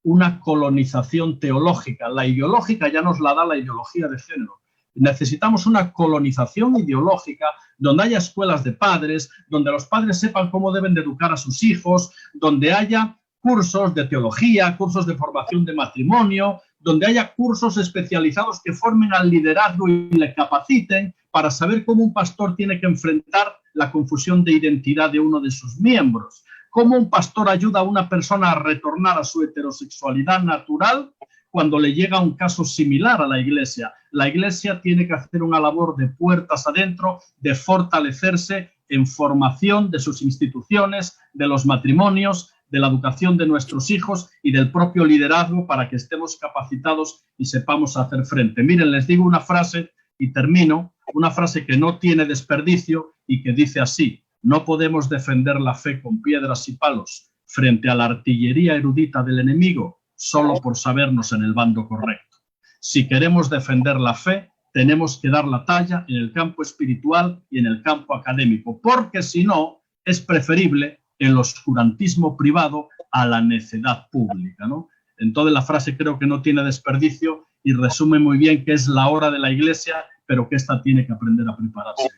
una colonización teológica. La ideológica ya nos la da la ideología de género. Necesitamos una colonización ideológica donde haya escuelas de padres, donde los padres sepan cómo deben de educar a sus hijos, donde haya cursos de teología, cursos de formación de matrimonio, donde haya cursos especializados que formen al liderazgo y le capaciten para saber cómo un pastor tiene que enfrentar la confusión de identidad de uno de sus miembros, cómo un pastor ayuda a una persona a retornar a su heterosexualidad natural cuando le llega un caso similar a la Iglesia. La Iglesia tiene que hacer una labor de puertas adentro, de fortalecerse en formación de sus instituciones, de los matrimonios, de la educación de nuestros hijos y del propio liderazgo para que estemos capacitados y sepamos hacer frente. Miren, les digo una frase y termino, una frase que no tiene desperdicio y que dice así: no podemos defender la fe con piedras y palos frente a la artillería erudita del enemigo solo por sabernos en el bando correcto. Si queremos defender la fe, tenemos que dar la talla en el campo espiritual y en el campo académico, porque si no, es preferible el oscurantismo privado a la necedad pública, ¿no? Entonces la frase creo que no tiene desperdicio y resume muy bien que es la hora de la Iglesia, pero que ésta tiene que aprender a prepararse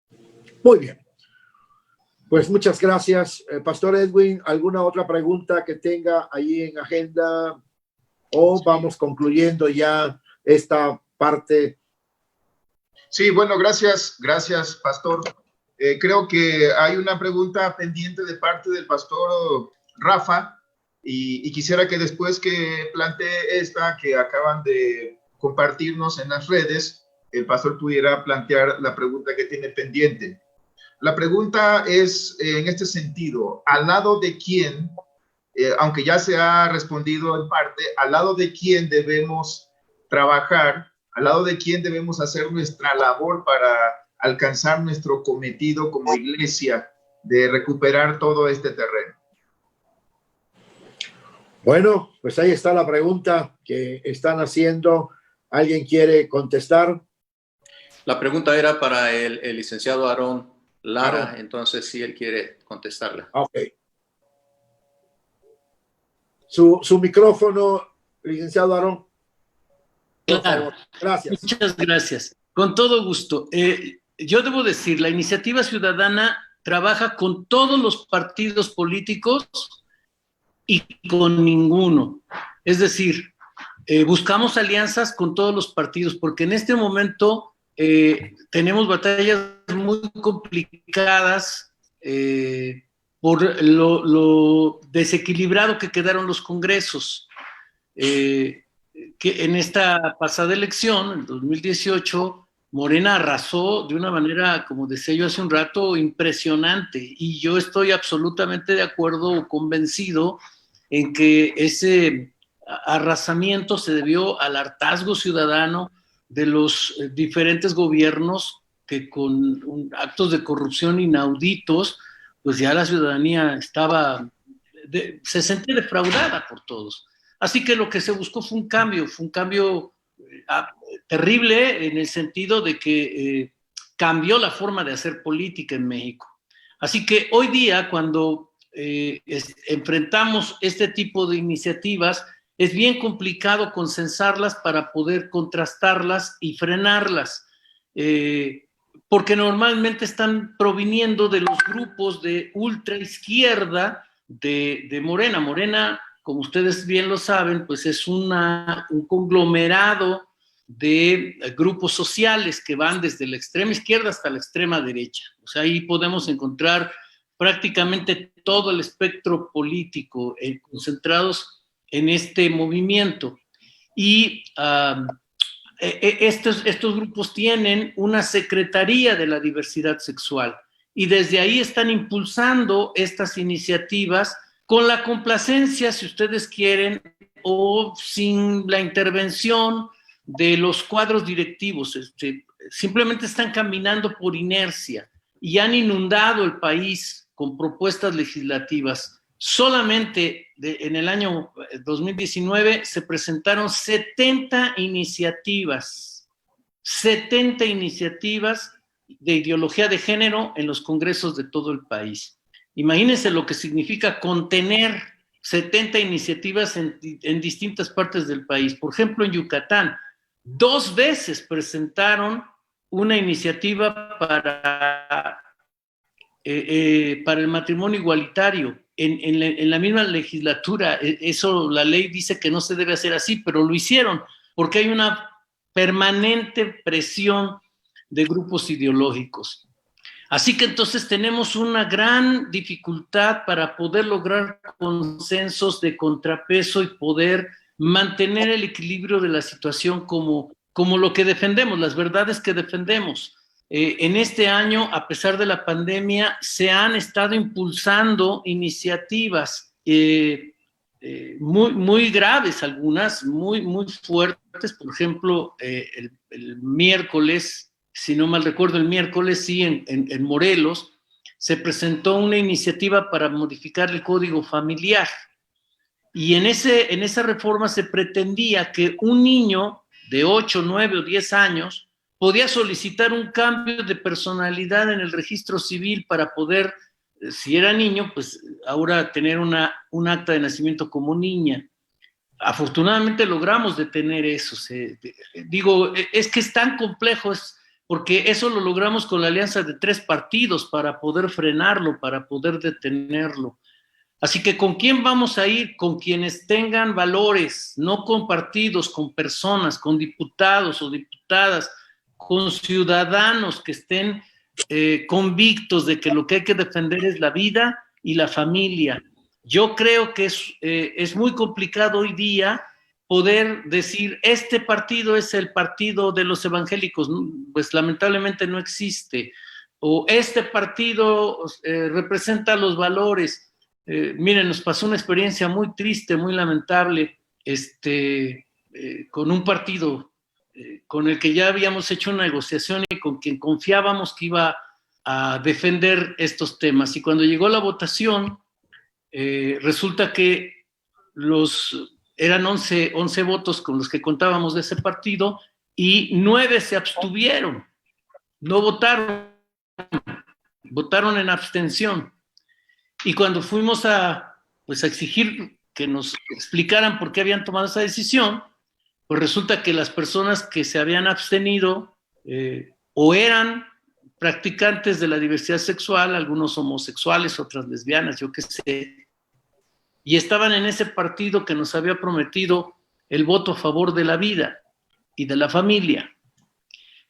bien. Muy bien. Pues muchas gracias. Pastor Edwin, ¿alguna otra pregunta que tenga ahí en agenda? ¿O vamos concluyendo ya esta parte? Sí, bueno, gracias, pastor. Creo que hay una pregunta pendiente de parte del pastor Rafa y quisiera que después que plantee esta que acaban de compartirnos en las redes, el pastor pudiera plantear la pregunta que tiene pendiente. La pregunta es en este sentido: ¿al lado de quién, aunque ya se ha respondido en parte, al lado de quién debemos trabajar, al lado de quién debemos hacer nuestra labor para alcanzar nuestro cometido como iglesia de recuperar todo este terreno? Bueno, pues ahí está la pregunta que están haciendo. ¿Alguien quiere contestar? La pregunta era para el licenciado Aarón Lara, entonces si él quiere contestarla. Ok. Su micrófono, licenciado Aarón. Claro. Gracias. Muchas gracias. Con todo gusto. Yo debo decir, la Iniciativa Ciudadana trabaja con todos los partidos políticos y con ninguno. Es decir, buscamos alianzas con todos los partidos, porque en este momento tenemos batallas muy complicadas por lo desequilibrado que quedaron los congresos. Que en esta pasada elección, en 2018, Morena arrasó de una manera, como decía yo hace un rato, impresionante, y yo estoy absolutamente de acuerdo, convencido en que ese arrasamiento se debió al hartazgo ciudadano de los diferentes gobiernos que con actos de corrupción inauditos, pues ya la ciudadanía se sentía defraudada por todos. Así que lo que se buscó fue un cambio terrible en el sentido de que cambió la forma de hacer política en México. Así que hoy día, cuando enfrentamos este tipo de iniciativas, es bien complicado consensarlas para poder contrastarlas y frenarlas, porque normalmente están proviniendo de los grupos de ultraizquierda de Morena. Morena, como ustedes bien lo saben, pues es un conglomerado de grupos sociales que van desde la extrema izquierda hasta la extrema derecha. O sea, ahí podemos encontrar prácticamente todo el espectro político concentrados en este movimiento. Y estos grupos tienen una secretaría de la diversidad sexual y desde ahí están impulsando estas iniciativas con la complacencia, si ustedes quieren, o sin la intervención de los cuadros directivos. Simplemente están caminando por inercia y han inundado el país con propuestas legislativas. Solamente en el año 2019 se presentaron 70 iniciativas de ideología de género en los congresos de todo el país. Imagínense lo que significa contener 70 iniciativas en distintas partes del país. Por ejemplo, en Yucatán, 2 veces presentaron una iniciativa para el matrimonio igualitario. En la misma legislatura, eso la ley dice que no se debe hacer así, pero lo hicieron porque hay una permanente presión de grupos ideológicos. Así que entonces tenemos una gran dificultad para poder lograr consensos de contrapeso y poder mantener el equilibrio de la situación como lo que defendemos, las verdades que defendemos. En este año, a pesar de la pandemia, se han estado impulsando iniciativas muy graves, algunas muy fuertes. Por ejemplo, el miércoles, si no mal recuerdo, el miércoles sí, en Morelos, se presentó una iniciativa para modificar el Código Familiar. Y en esa reforma se pretendía que un niño de 8, 9 o 10 años podía solicitar un cambio de personalidad en el registro civil para poder, si era niño, pues ahora tener un acta de nacimiento como niña. Afortunadamente logramos detener eso. Digo, es que es tan complejo, porque eso lo logramos con la alianza de 3 partidos para poder frenarlo, para poder detenerlo. Así que ¿con quién vamos a ir? Con quienes tengan valores, no con partidos, con personas, con diputados o diputadas, con ciudadanos que estén convictos de que lo que hay que defender es la vida y la familia. Yo creo que es muy complicado hoy día poder decir, este partido es el partido de los evangélicos, pues lamentablemente no existe, o este partido representa los valores. Miren, nos pasó una experiencia muy triste, muy lamentable, con un partido con el que ya habíamos hecho una negociación y con quien confiábamos que iba a defender estos temas. Y cuando llegó la votación, resulta que eran 11 votos con los que contábamos de ese partido y 9 se abstuvieron, no votaron, votaron en abstención. Y cuando fuimos a exigir que nos explicaran por qué habían tomado esa decisión, pues resulta que las personas que se habían abstenido o eran practicantes de la diversidad sexual, algunos homosexuales, otras lesbianas, yo qué sé, y estaban en ese partido que nos había prometido el voto a favor de la vida y de la familia.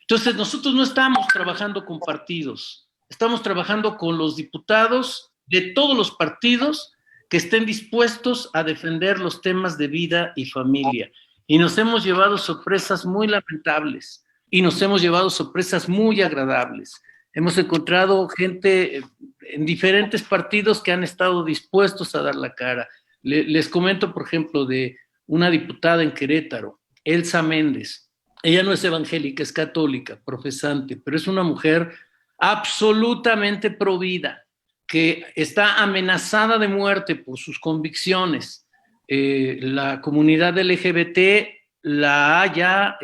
Entonces nosotros no estamos trabajando con partidos, estamos trabajando con los diputados de todos los partidos que estén dispuestos a defender los temas de vida y familia. Y nos hemos llevado sorpresas muy lamentables y nos hemos llevado sorpresas muy agradables. Hemos encontrado gente en diferentes partidos que han estado dispuestos a dar la cara. Les comento, por ejemplo, de una diputada en Querétaro, Elsa Méndez. Ella no es evangélica, es católica, profesante, pero es una mujer absolutamente provida, que está amenazada de muerte por sus convicciones. La comunidad LGBT la ha ya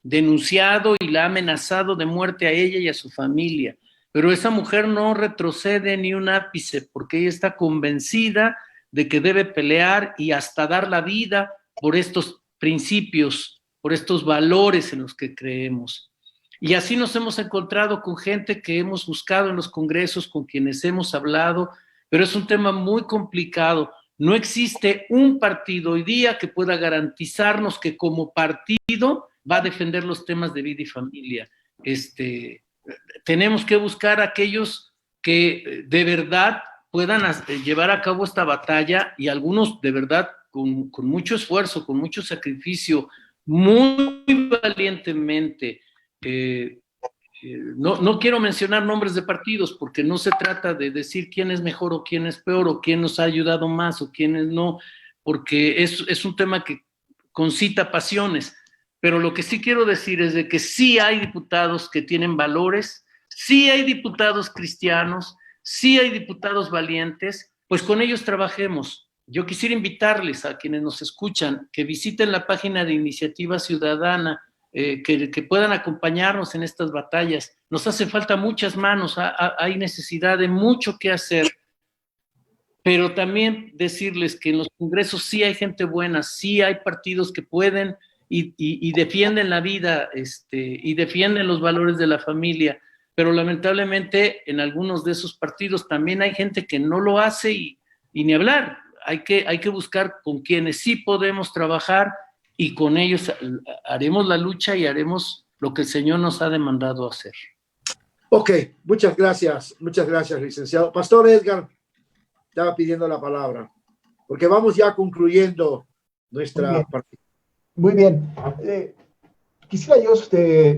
denunciado y la ha amenazado de muerte a ella y a su familia. Pero esa mujer no retrocede ni un ápice porque ella está convencida de que debe pelear y hasta dar la vida por estos principios, por estos valores en los que creemos. Y así nos hemos encontrado con gente que hemos buscado en los congresos, con quienes hemos hablado, pero es un tema muy complicado. No existe un partido hoy día que pueda garantizarnos que como partido va a defender los temas de vida y familia. Tenemos que buscar a aquellos que de verdad puedan llevar a cabo esta batalla y algunos de verdad con mucho esfuerzo, con mucho sacrificio, muy valientemente. No quiero mencionar nombres de partidos porque no se trata de decir quién es mejor o quién es peor o quién nos ha ayudado más o quiénes no, porque es un tema que concita pasiones, pero lo que sí quiero decir es de que sí hay diputados que tienen valores, sí hay diputados cristianos, sí hay diputados valientes, pues con ellos trabajemos. Yo quisiera invitarles a quienes nos escuchan que visiten la página de Iniciativa Ciudadana, que puedan acompañarnos en estas batallas. Nos hace falta muchas manos, hay necesidad de mucho que hacer pero también decirles que en los congresos sí hay gente buena, sí hay partidos que pueden y defienden la vida, y defienden los valores de la familia, pero lamentablemente en algunos de esos partidos también hay gente que no lo hace y ni hablar. Hay que buscar con quienes sí podemos trabajar y con ellos haremos la lucha y haremos lo que el Señor nos ha demandado hacer. Ok, muchas gracias, licenciado. Pastor Edgar, estaba pidiendo la palabra, porque vamos ya concluyendo nuestra partida. Muy bien. Quisiera yo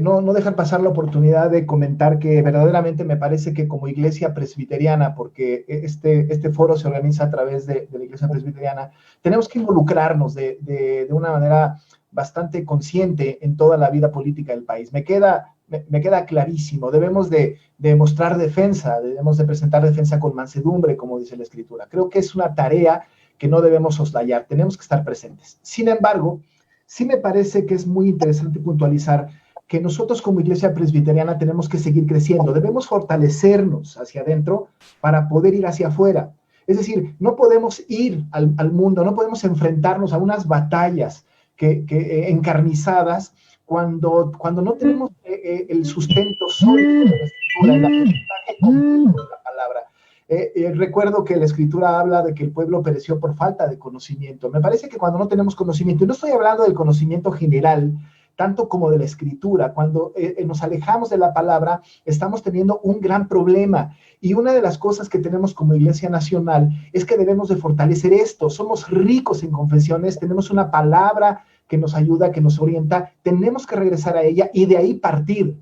no dejar pasar la oportunidad de comentar que verdaderamente me parece que como iglesia presbiteriana, porque este foro se organiza a través de la iglesia presbiteriana, tenemos que involucrarnos de una manera bastante consciente en toda la vida política del país. Me queda clarísimo, debemos de mostrar defensa, debemos de presentar defensa con mansedumbre, como dice la Escritura. Creo que es una tarea que no debemos soslayar, tenemos que estar presentes. Sin embargo, sí me parece que es muy interesante puntualizar que nosotros como iglesia presbiteriana tenemos que seguir creciendo, debemos fortalecernos hacia adentro para poder ir hacia afuera. Es decir, no podemos ir al mundo, no podemos enfrentarnos a unas batallas encarnizadas cuando no tenemos el sustento sólido de la Escritura, el aprendizaje completo de la palabra. Recuerdo que la Escritura habla de que el pueblo pereció por falta de conocimiento. Me parece que cuando no tenemos conocimiento, y no estoy hablando del conocimiento general, tanto como de la Escritura, cuando nos alejamos de la palabra, estamos teniendo un gran problema. Y una de las cosas que tenemos como Iglesia Nacional es que debemos de fortalecer esto. Somos ricos en confesiones, tenemos una palabra que nos ayuda, que nos orienta, tenemos que regresar a ella y de ahí partir,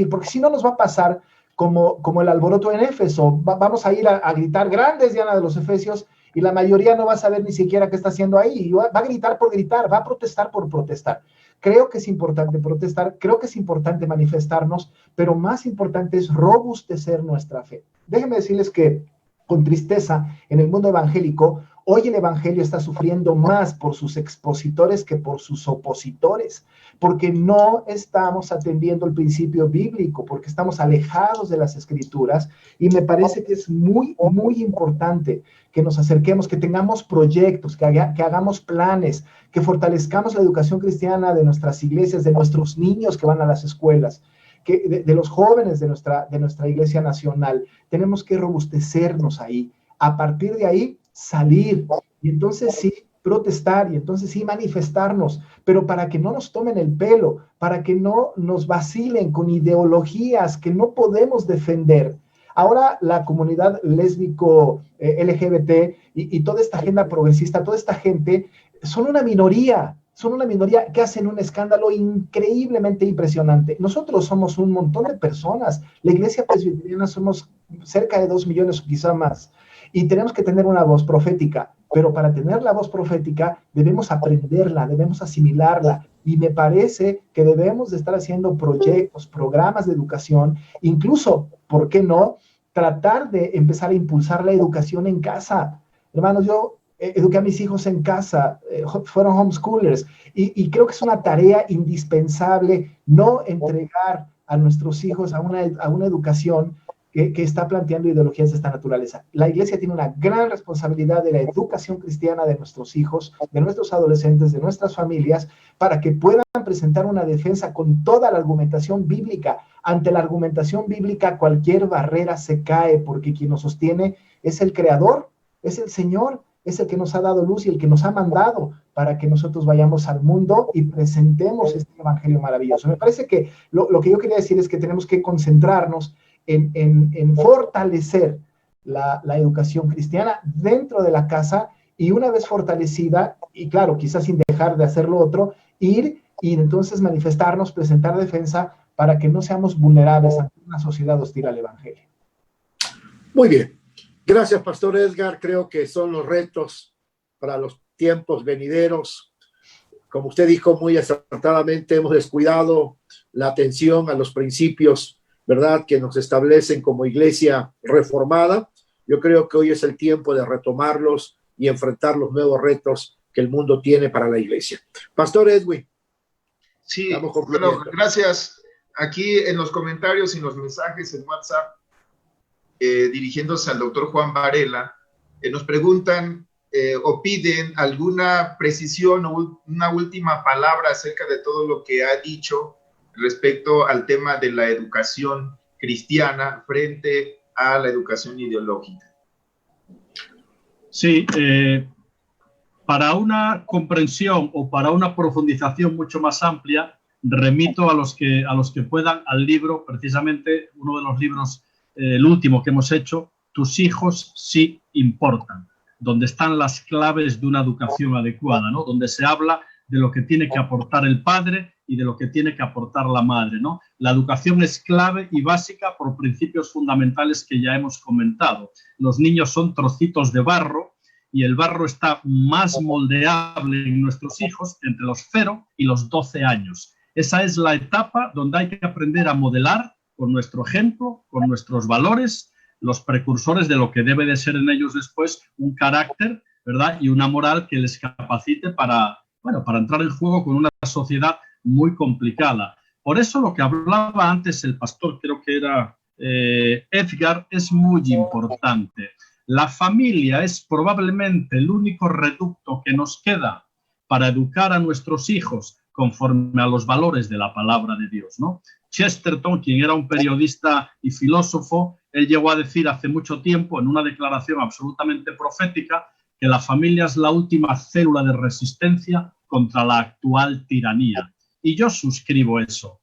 porque si no nos va a pasar como el alboroto en Éfeso. Vamos a ir a gritar grandes Diana de los Efesios y la mayoría no va a saber ni siquiera qué está haciendo ahí, y va a gritar por gritar, va a protestar por protestar. Creo que es importante protestar, creo que es importante manifestarnos, pero más importante es robustecer nuestra fe. Déjenme decirles que con tristeza en el mundo evangélico, hoy el evangelio está sufriendo más por sus expositores que por sus opositores, porque no estamos atendiendo el principio bíblico, porque estamos alejados de las escrituras, y me parece que es muy, muy importante que nos acerquemos, que tengamos proyectos, que hagamos planes, que fortalezcamos la educación cristiana de nuestras iglesias, de nuestros niños que van a las escuelas, de los jóvenes de nuestra iglesia nacional. Tenemos que robustecernos ahí. A partir de ahí, salir, y entonces sí protestar, y entonces sí manifestarnos, pero para que no nos tomen el pelo, para que no nos vacilen con ideologías que no podemos defender. Ahora la comunidad lésbico, LGBT y toda esta agenda progresista, toda esta gente, son una minoría que hacen un escándalo increíblemente impresionante. Nosotros somos un montón de personas, la iglesia presbiteriana somos cerca de 2 millones o quizá más, y tenemos que tener una voz profética, pero para tener la voz profética debemos aprenderla, debemos asimilarla, y me parece que debemos de estar haciendo proyectos, programas de educación, incluso, ¿por qué no?, tratar de empezar a impulsar la educación en casa. Hermanos, yo eduqué a mis hijos en casa, fueron homeschoolers, y creo que es una tarea indispensable no entregar a nuestros hijos a una educación que está planteando ideologías de esta naturaleza. La iglesia tiene una gran responsabilidad de la educación cristiana de nuestros hijos, de nuestros adolescentes, de nuestras familias, para que puedan presentar una defensa con toda la argumentación bíblica. Ante la argumentación bíblica, cualquier barrera se cae, porque quien nos sostiene es el Creador, es el Señor, es el que nos ha dado luz y el que nos ha mandado para que nosotros vayamos al mundo y presentemos este evangelio maravilloso. Me parece que lo que yo quería decir es que tenemos que concentrarnos en fortalecer la educación cristiana dentro de la casa, y una vez fortalecida, y claro, quizás sin dejar de hacer lo otro, ir y entonces manifestarnos, presentar defensa para que no seamos vulnerables ante una sociedad hostil al evangelio. Muy bien. Gracias, Pastor Edgar. Creo que son los retos para los tiempos venideros. Como usted dijo muy acertadamente, hemos descuidado la atención a los principios, ¿verdad?, que nos establecen como iglesia reformada. Yo creo que hoy es el tiempo de retomarlos y enfrentar los nuevos retos que el mundo tiene para la iglesia. Pastor Edwin. Sí, bueno, gracias. Aquí en los comentarios y en los mensajes en WhatsApp, dirigiéndose al doctor Juan Varela, nos preguntan o piden alguna precisión o una última palabra acerca de todo lo que ha dicho respecto al tema de la educación cristiana frente a la educación ideológica. Sí, para una comprensión o para una profundización mucho más amplia, remito a los que puedan al libro, precisamente uno de los libros, el último que hemos hecho, Tus hijos sí importan, donde están las claves de una educación adecuada, ¿no? Donde se habla de lo que tiene que aportar el padre y de lo que tiene que aportar la madre, ¿no? La educación es clave y básica por principios fundamentales que ya hemos comentado. Los niños son trocitos de barro y el barro está más moldeable en nuestros hijos entre los 0 y los 12 años. Esa es la etapa donde hay que aprender a modelar con nuestro ejemplo, con nuestros valores, los precursores de lo que debe de ser en ellos después un carácter, ¿verdad? Y una moral que les capacite para entrar en juego con una sociedad muy complicada. Por eso lo que hablaba antes el pastor, creo que era Edgar, es muy importante. La familia es probablemente el único reducto que nos queda para educar a nuestros hijos conforme a los valores de la palabra de Dios, ¿no? Chesterton, quien era un periodista y filósofo, él llegó a decir hace mucho tiempo, en una declaración absolutamente profética, que la familia es la última célula de resistencia contra la actual tiranía. Y yo suscribo eso.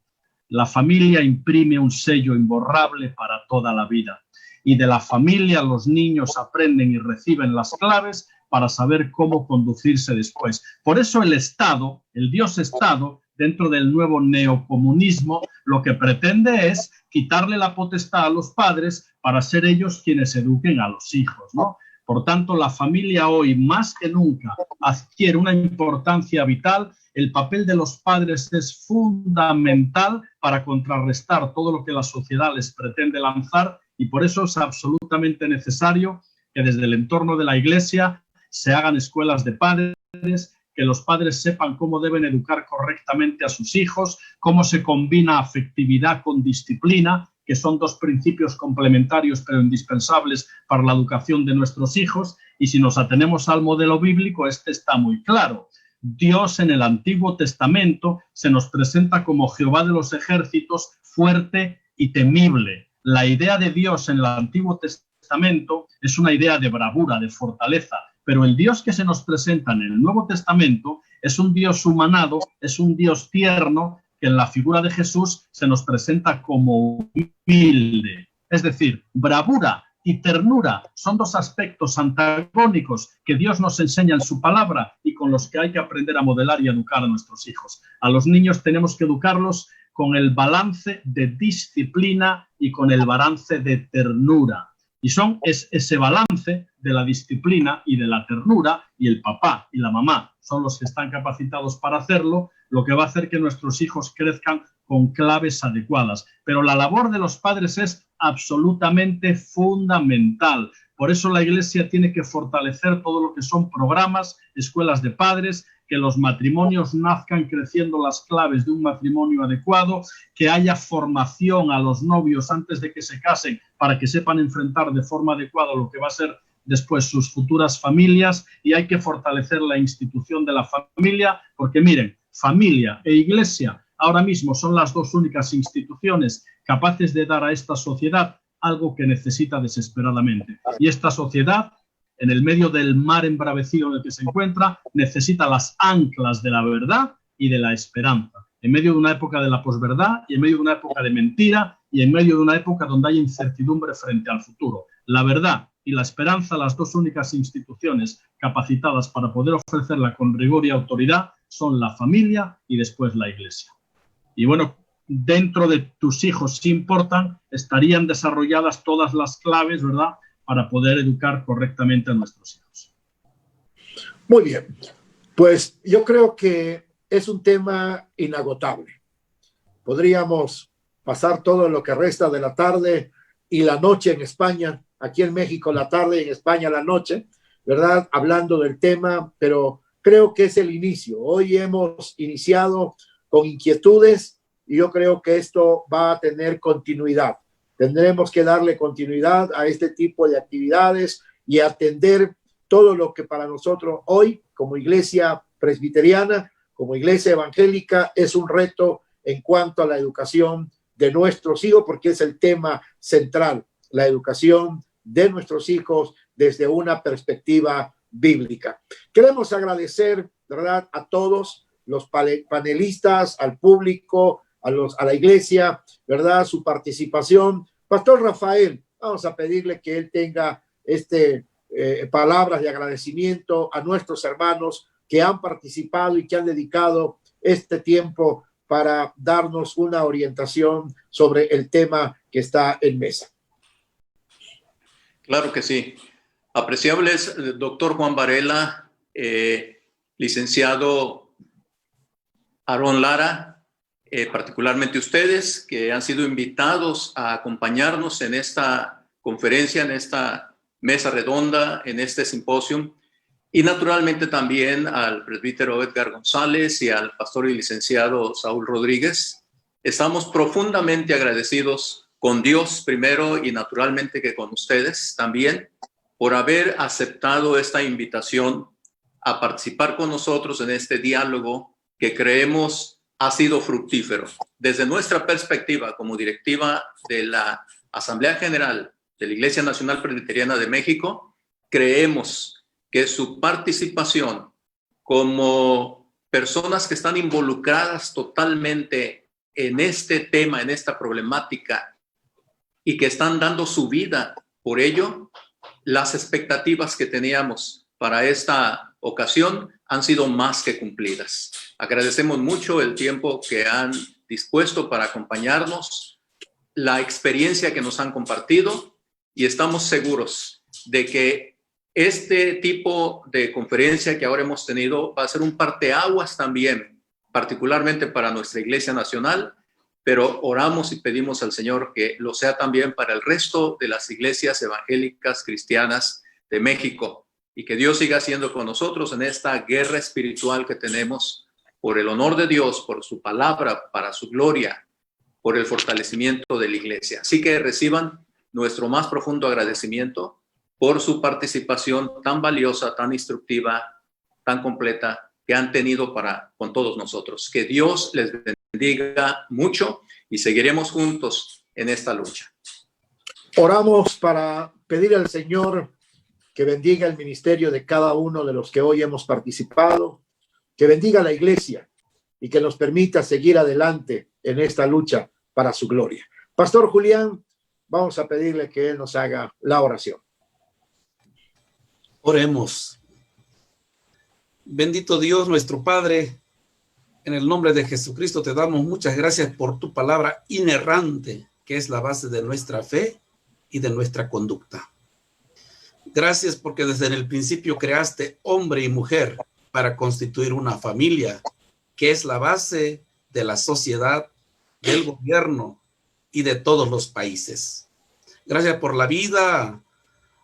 La familia imprime un sello imborrable para toda la vida. Y de la familia los niños aprenden y reciben las claves para saber cómo conducirse después. Por eso el Estado, el Dios Estado, dentro del nuevo neocomunismo, lo que pretende es quitarle la potestad a los padres para ser ellos quienes eduquen a los hijos, ¿no? Por tanto, la familia hoy más que nunca adquiere una importancia vital. El papel de los padres es fundamental para contrarrestar todo lo que la sociedad les pretende lanzar y por eso es absolutamente necesario que desde el entorno de la Iglesia se hagan escuelas de padres, que los padres sepan cómo deben educar correctamente a sus hijos, cómo se combina afectividad con disciplina, que son dos principios complementarios pero indispensables para la educación de nuestros hijos. Y si nos atenemos al modelo bíblico, este está muy claro. Dios en el Antiguo Testamento se nos presenta como Jehová de los ejércitos, fuerte y temible. La idea de Dios en el Antiguo Testamento es una idea de bravura, de fortaleza, pero el Dios que se nos presenta en el Nuevo Testamento es un Dios humanado, es un Dios tierno, que en la figura de Jesús se nos presenta como humilde. Es decir, bravura y ternura son dos aspectos antagónicos que Dios nos enseña en su palabra y con los que hay que aprender a modelar y educar a nuestros hijos. A los niños tenemos que educarlos con el balance de disciplina y con el balance de ternura. Y es ese balance de la disciplina y de la ternura, y el papá y la mamá son los que están capacitados para hacerlo, lo que va a hacer que nuestros hijos crezcan con claves adecuadas. Pero la labor de los padres es absolutamente fundamental. Por eso la Iglesia tiene que fortalecer todo lo que son programas, escuelas de padres, que los matrimonios nazcan creciendo las claves de un matrimonio adecuado, que haya formación a los novios antes de que se casen para que sepan enfrentar de forma adecuada lo que va a ser después sus futuras familias, y hay que fortalecer la institución de la familia, porque miren, familia e Iglesia ahora mismo son las dos únicas instituciones capaces de dar a esta sociedad algo que necesita desesperadamente. Y esta sociedad, en el medio del mar embravecido en el que se encuentra, necesita las anclas de la verdad y de la esperanza. En medio de una época de la posverdad y en medio de una época de mentira y en medio de una época donde hay incertidumbre frente al futuro. La verdad y la esperanza, las dos únicas instituciones capacitadas para poder ofrecerla con rigor y autoridad, son la familia y después la Iglesia. Y bueno, dentro de tus hijos, si importan, estarían desarrolladas todas las claves, ¿verdad?, para poder educar correctamente a nuestros hijos. Muy bien. Pues yo creo que es un tema inagotable. Podríamos pasar todo lo que resta de la tarde y la noche en España, aquí en México la tarde y en España la noche, ¿verdad?, hablando del tema, pero creo que es el inicio. Hoy hemos iniciado con inquietudes y yo creo que esto va a tener continuidad. Tendremos que darle continuidad a este tipo de actividades y atender todo lo que para nosotros hoy, como iglesia presbiteriana, como iglesia evangélica, es un reto en cuanto a la educación de nuestros hijos, porque es el tema central, la educación de nuestros hijos desde una perspectiva bíblica. Queremos agradecer, ¿verdad?, a todos los panelistas, al público, a la iglesia, ¿verdad?, su participación. Pastor Rafael, vamos a pedirle que él tenga palabras de agradecimiento a nuestros hermanos que han participado y que han dedicado este tiempo para darnos una orientación sobre el tema que está en mesa. Claro que sí. Apreciables, doctor Juan Varela, licenciado Aarón Lara, particularmente ustedes que han sido invitados a acompañarnos en esta conferencia, en esta mesa redonda, en este simposio, y naturalmente también al presbítero Edgar González y al pastor y licenciado Saúl Rodríguez. Estamos profundamente agradecidos con Dios primero y naturalmente que con ustedes también por haber aceptado esta invitación a participar con nosotros en este diálogo que creemos ha sido fructífero. Desde nuestra perspectiva como directiva de la Asamblea General de la Iglesia Nacional Presbiteriana de México, creemos que su participación como personas que están involucradas totalmente en este tema, en esta problemática, y que están dando su vida por ello, las expectativas que teníamos para esta ocasión han sido más que cumplidas. Agradecemos mucho el tiempo que han dispuesto para acompañarnos, la experiencia que nos han compartido, y estamos seguros de que este tipo de conferencia que ahora hemos tenido va a ser un parteaguas también, particularmente para nuestra Iglesia Nacional, pero oramos y pedimos al Señor que lo sea también para el resto de las iglesias evangélicas cristianas de México, y que Dios siga siendo con nosotros en esta guerra espiritual que tenemos por el honor de Dios, por su palabra, para su gloria, por el fortalecimiento de la iglesia. Así que reciban nuestro más profundo agradecimiento por su participación tan valiosa, tan instructiva, tan completa que han tenido con todos nosotros. Que Dios les bendiga mucho y seguiremos juntos en esta lucha. Oramos para pedir al Señor que bendiga el ministerio de cada uno de los que hoy hemos participado, que bendiga la iglesia y que nos permita seguir adelante en esta lucha para su gloria. Pastor Julián, vamos a pedirle que él nos haga la oración. Oremos. Bendito Dios, nuestro Padre, en el nombre de Jesucristo te damos muchas gracias por tu palabra inerrante, que es la base de nuestra fe y de nuestra conducta. Gracias porque desde el principio creaste hombre y mujer para constituir una familia, que es la base de la sociedad, del gobierno y de todos los países. Gracias por la vida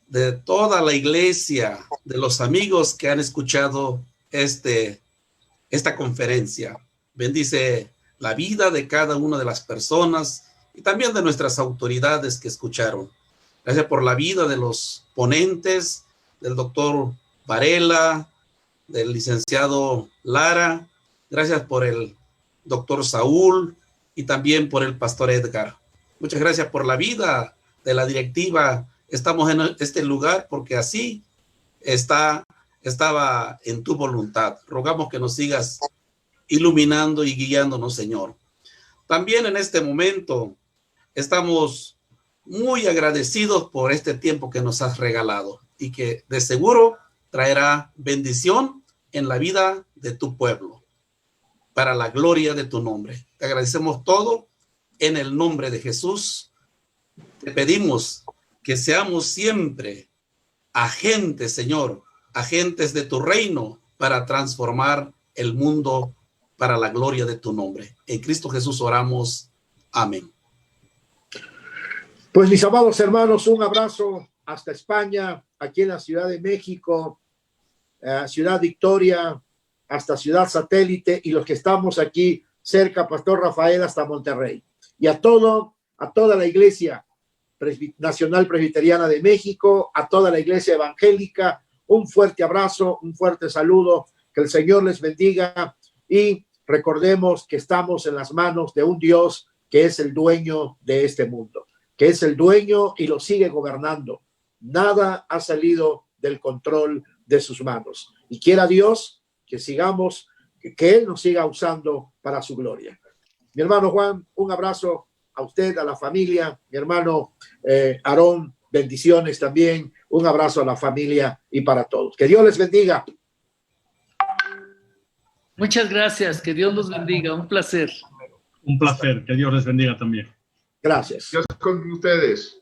de toda la iglesia, de los amigos que han escuchado esta conferencia. Bendice la vida de cada una de las personas y también de nuestras autoridades que escucharon. Gracias por la vida de los ponentes, del doctor Varela, del licenciado Lara. Gracias por el doctor Saúl y también por el pastor Edgar. Muchas gracias por la vida de la directiva. Estamos en este lugar porque así estaba en tu voluntad. Rogamos que nos sigas iluminando y guiándonos, Señor. También en este momento estamos muy agradecidos por este tiempo que nos has regalado y que de seguro traerá bendición en la vida de tu pueblo para la gloria de tu nombre. Te agradecemos todo en el nombre de Jesús. Te pedimos que seamos siempre agentes, Señor, agentes de tu reino para transformar el mundo para la gloria de tu nombre. En Cristo Jesús oramos. Amén. Pues mis amados hermanos, un abrazo hasta España, aquí en la Ciudad de México, Ciudad Victoria, hasta Ciudad Satélite, y los que estamos aquí cerca, Pastor Rafael, hasta Monterrey. Y a toda la iglesia Nacional Presbiteriana de México, a toda la Iglesia Evangélica, un fuerte abrazo, un fuerte saludo, que el Señor les bendiga y recordemos que estamos en las manos de un Dios que es el dueño de este mundo, que es el dueño y lo sigue gobernando. Nada ha salido del control de sus manos. Y quiera Dios que sigamos, que Él nos siga usando para su gloria. Mi hermano Juan, un abrazo a usted, a la familia. Mi hermano Aarón, bendiciones también. Un abrazo a la familia y para todos. Que Dios les bendiga. Muchas gracias. Que Dios los bendiga. Un placer. Un placer. Que Dios les bendiga también. Gracias. Dios con ustedes.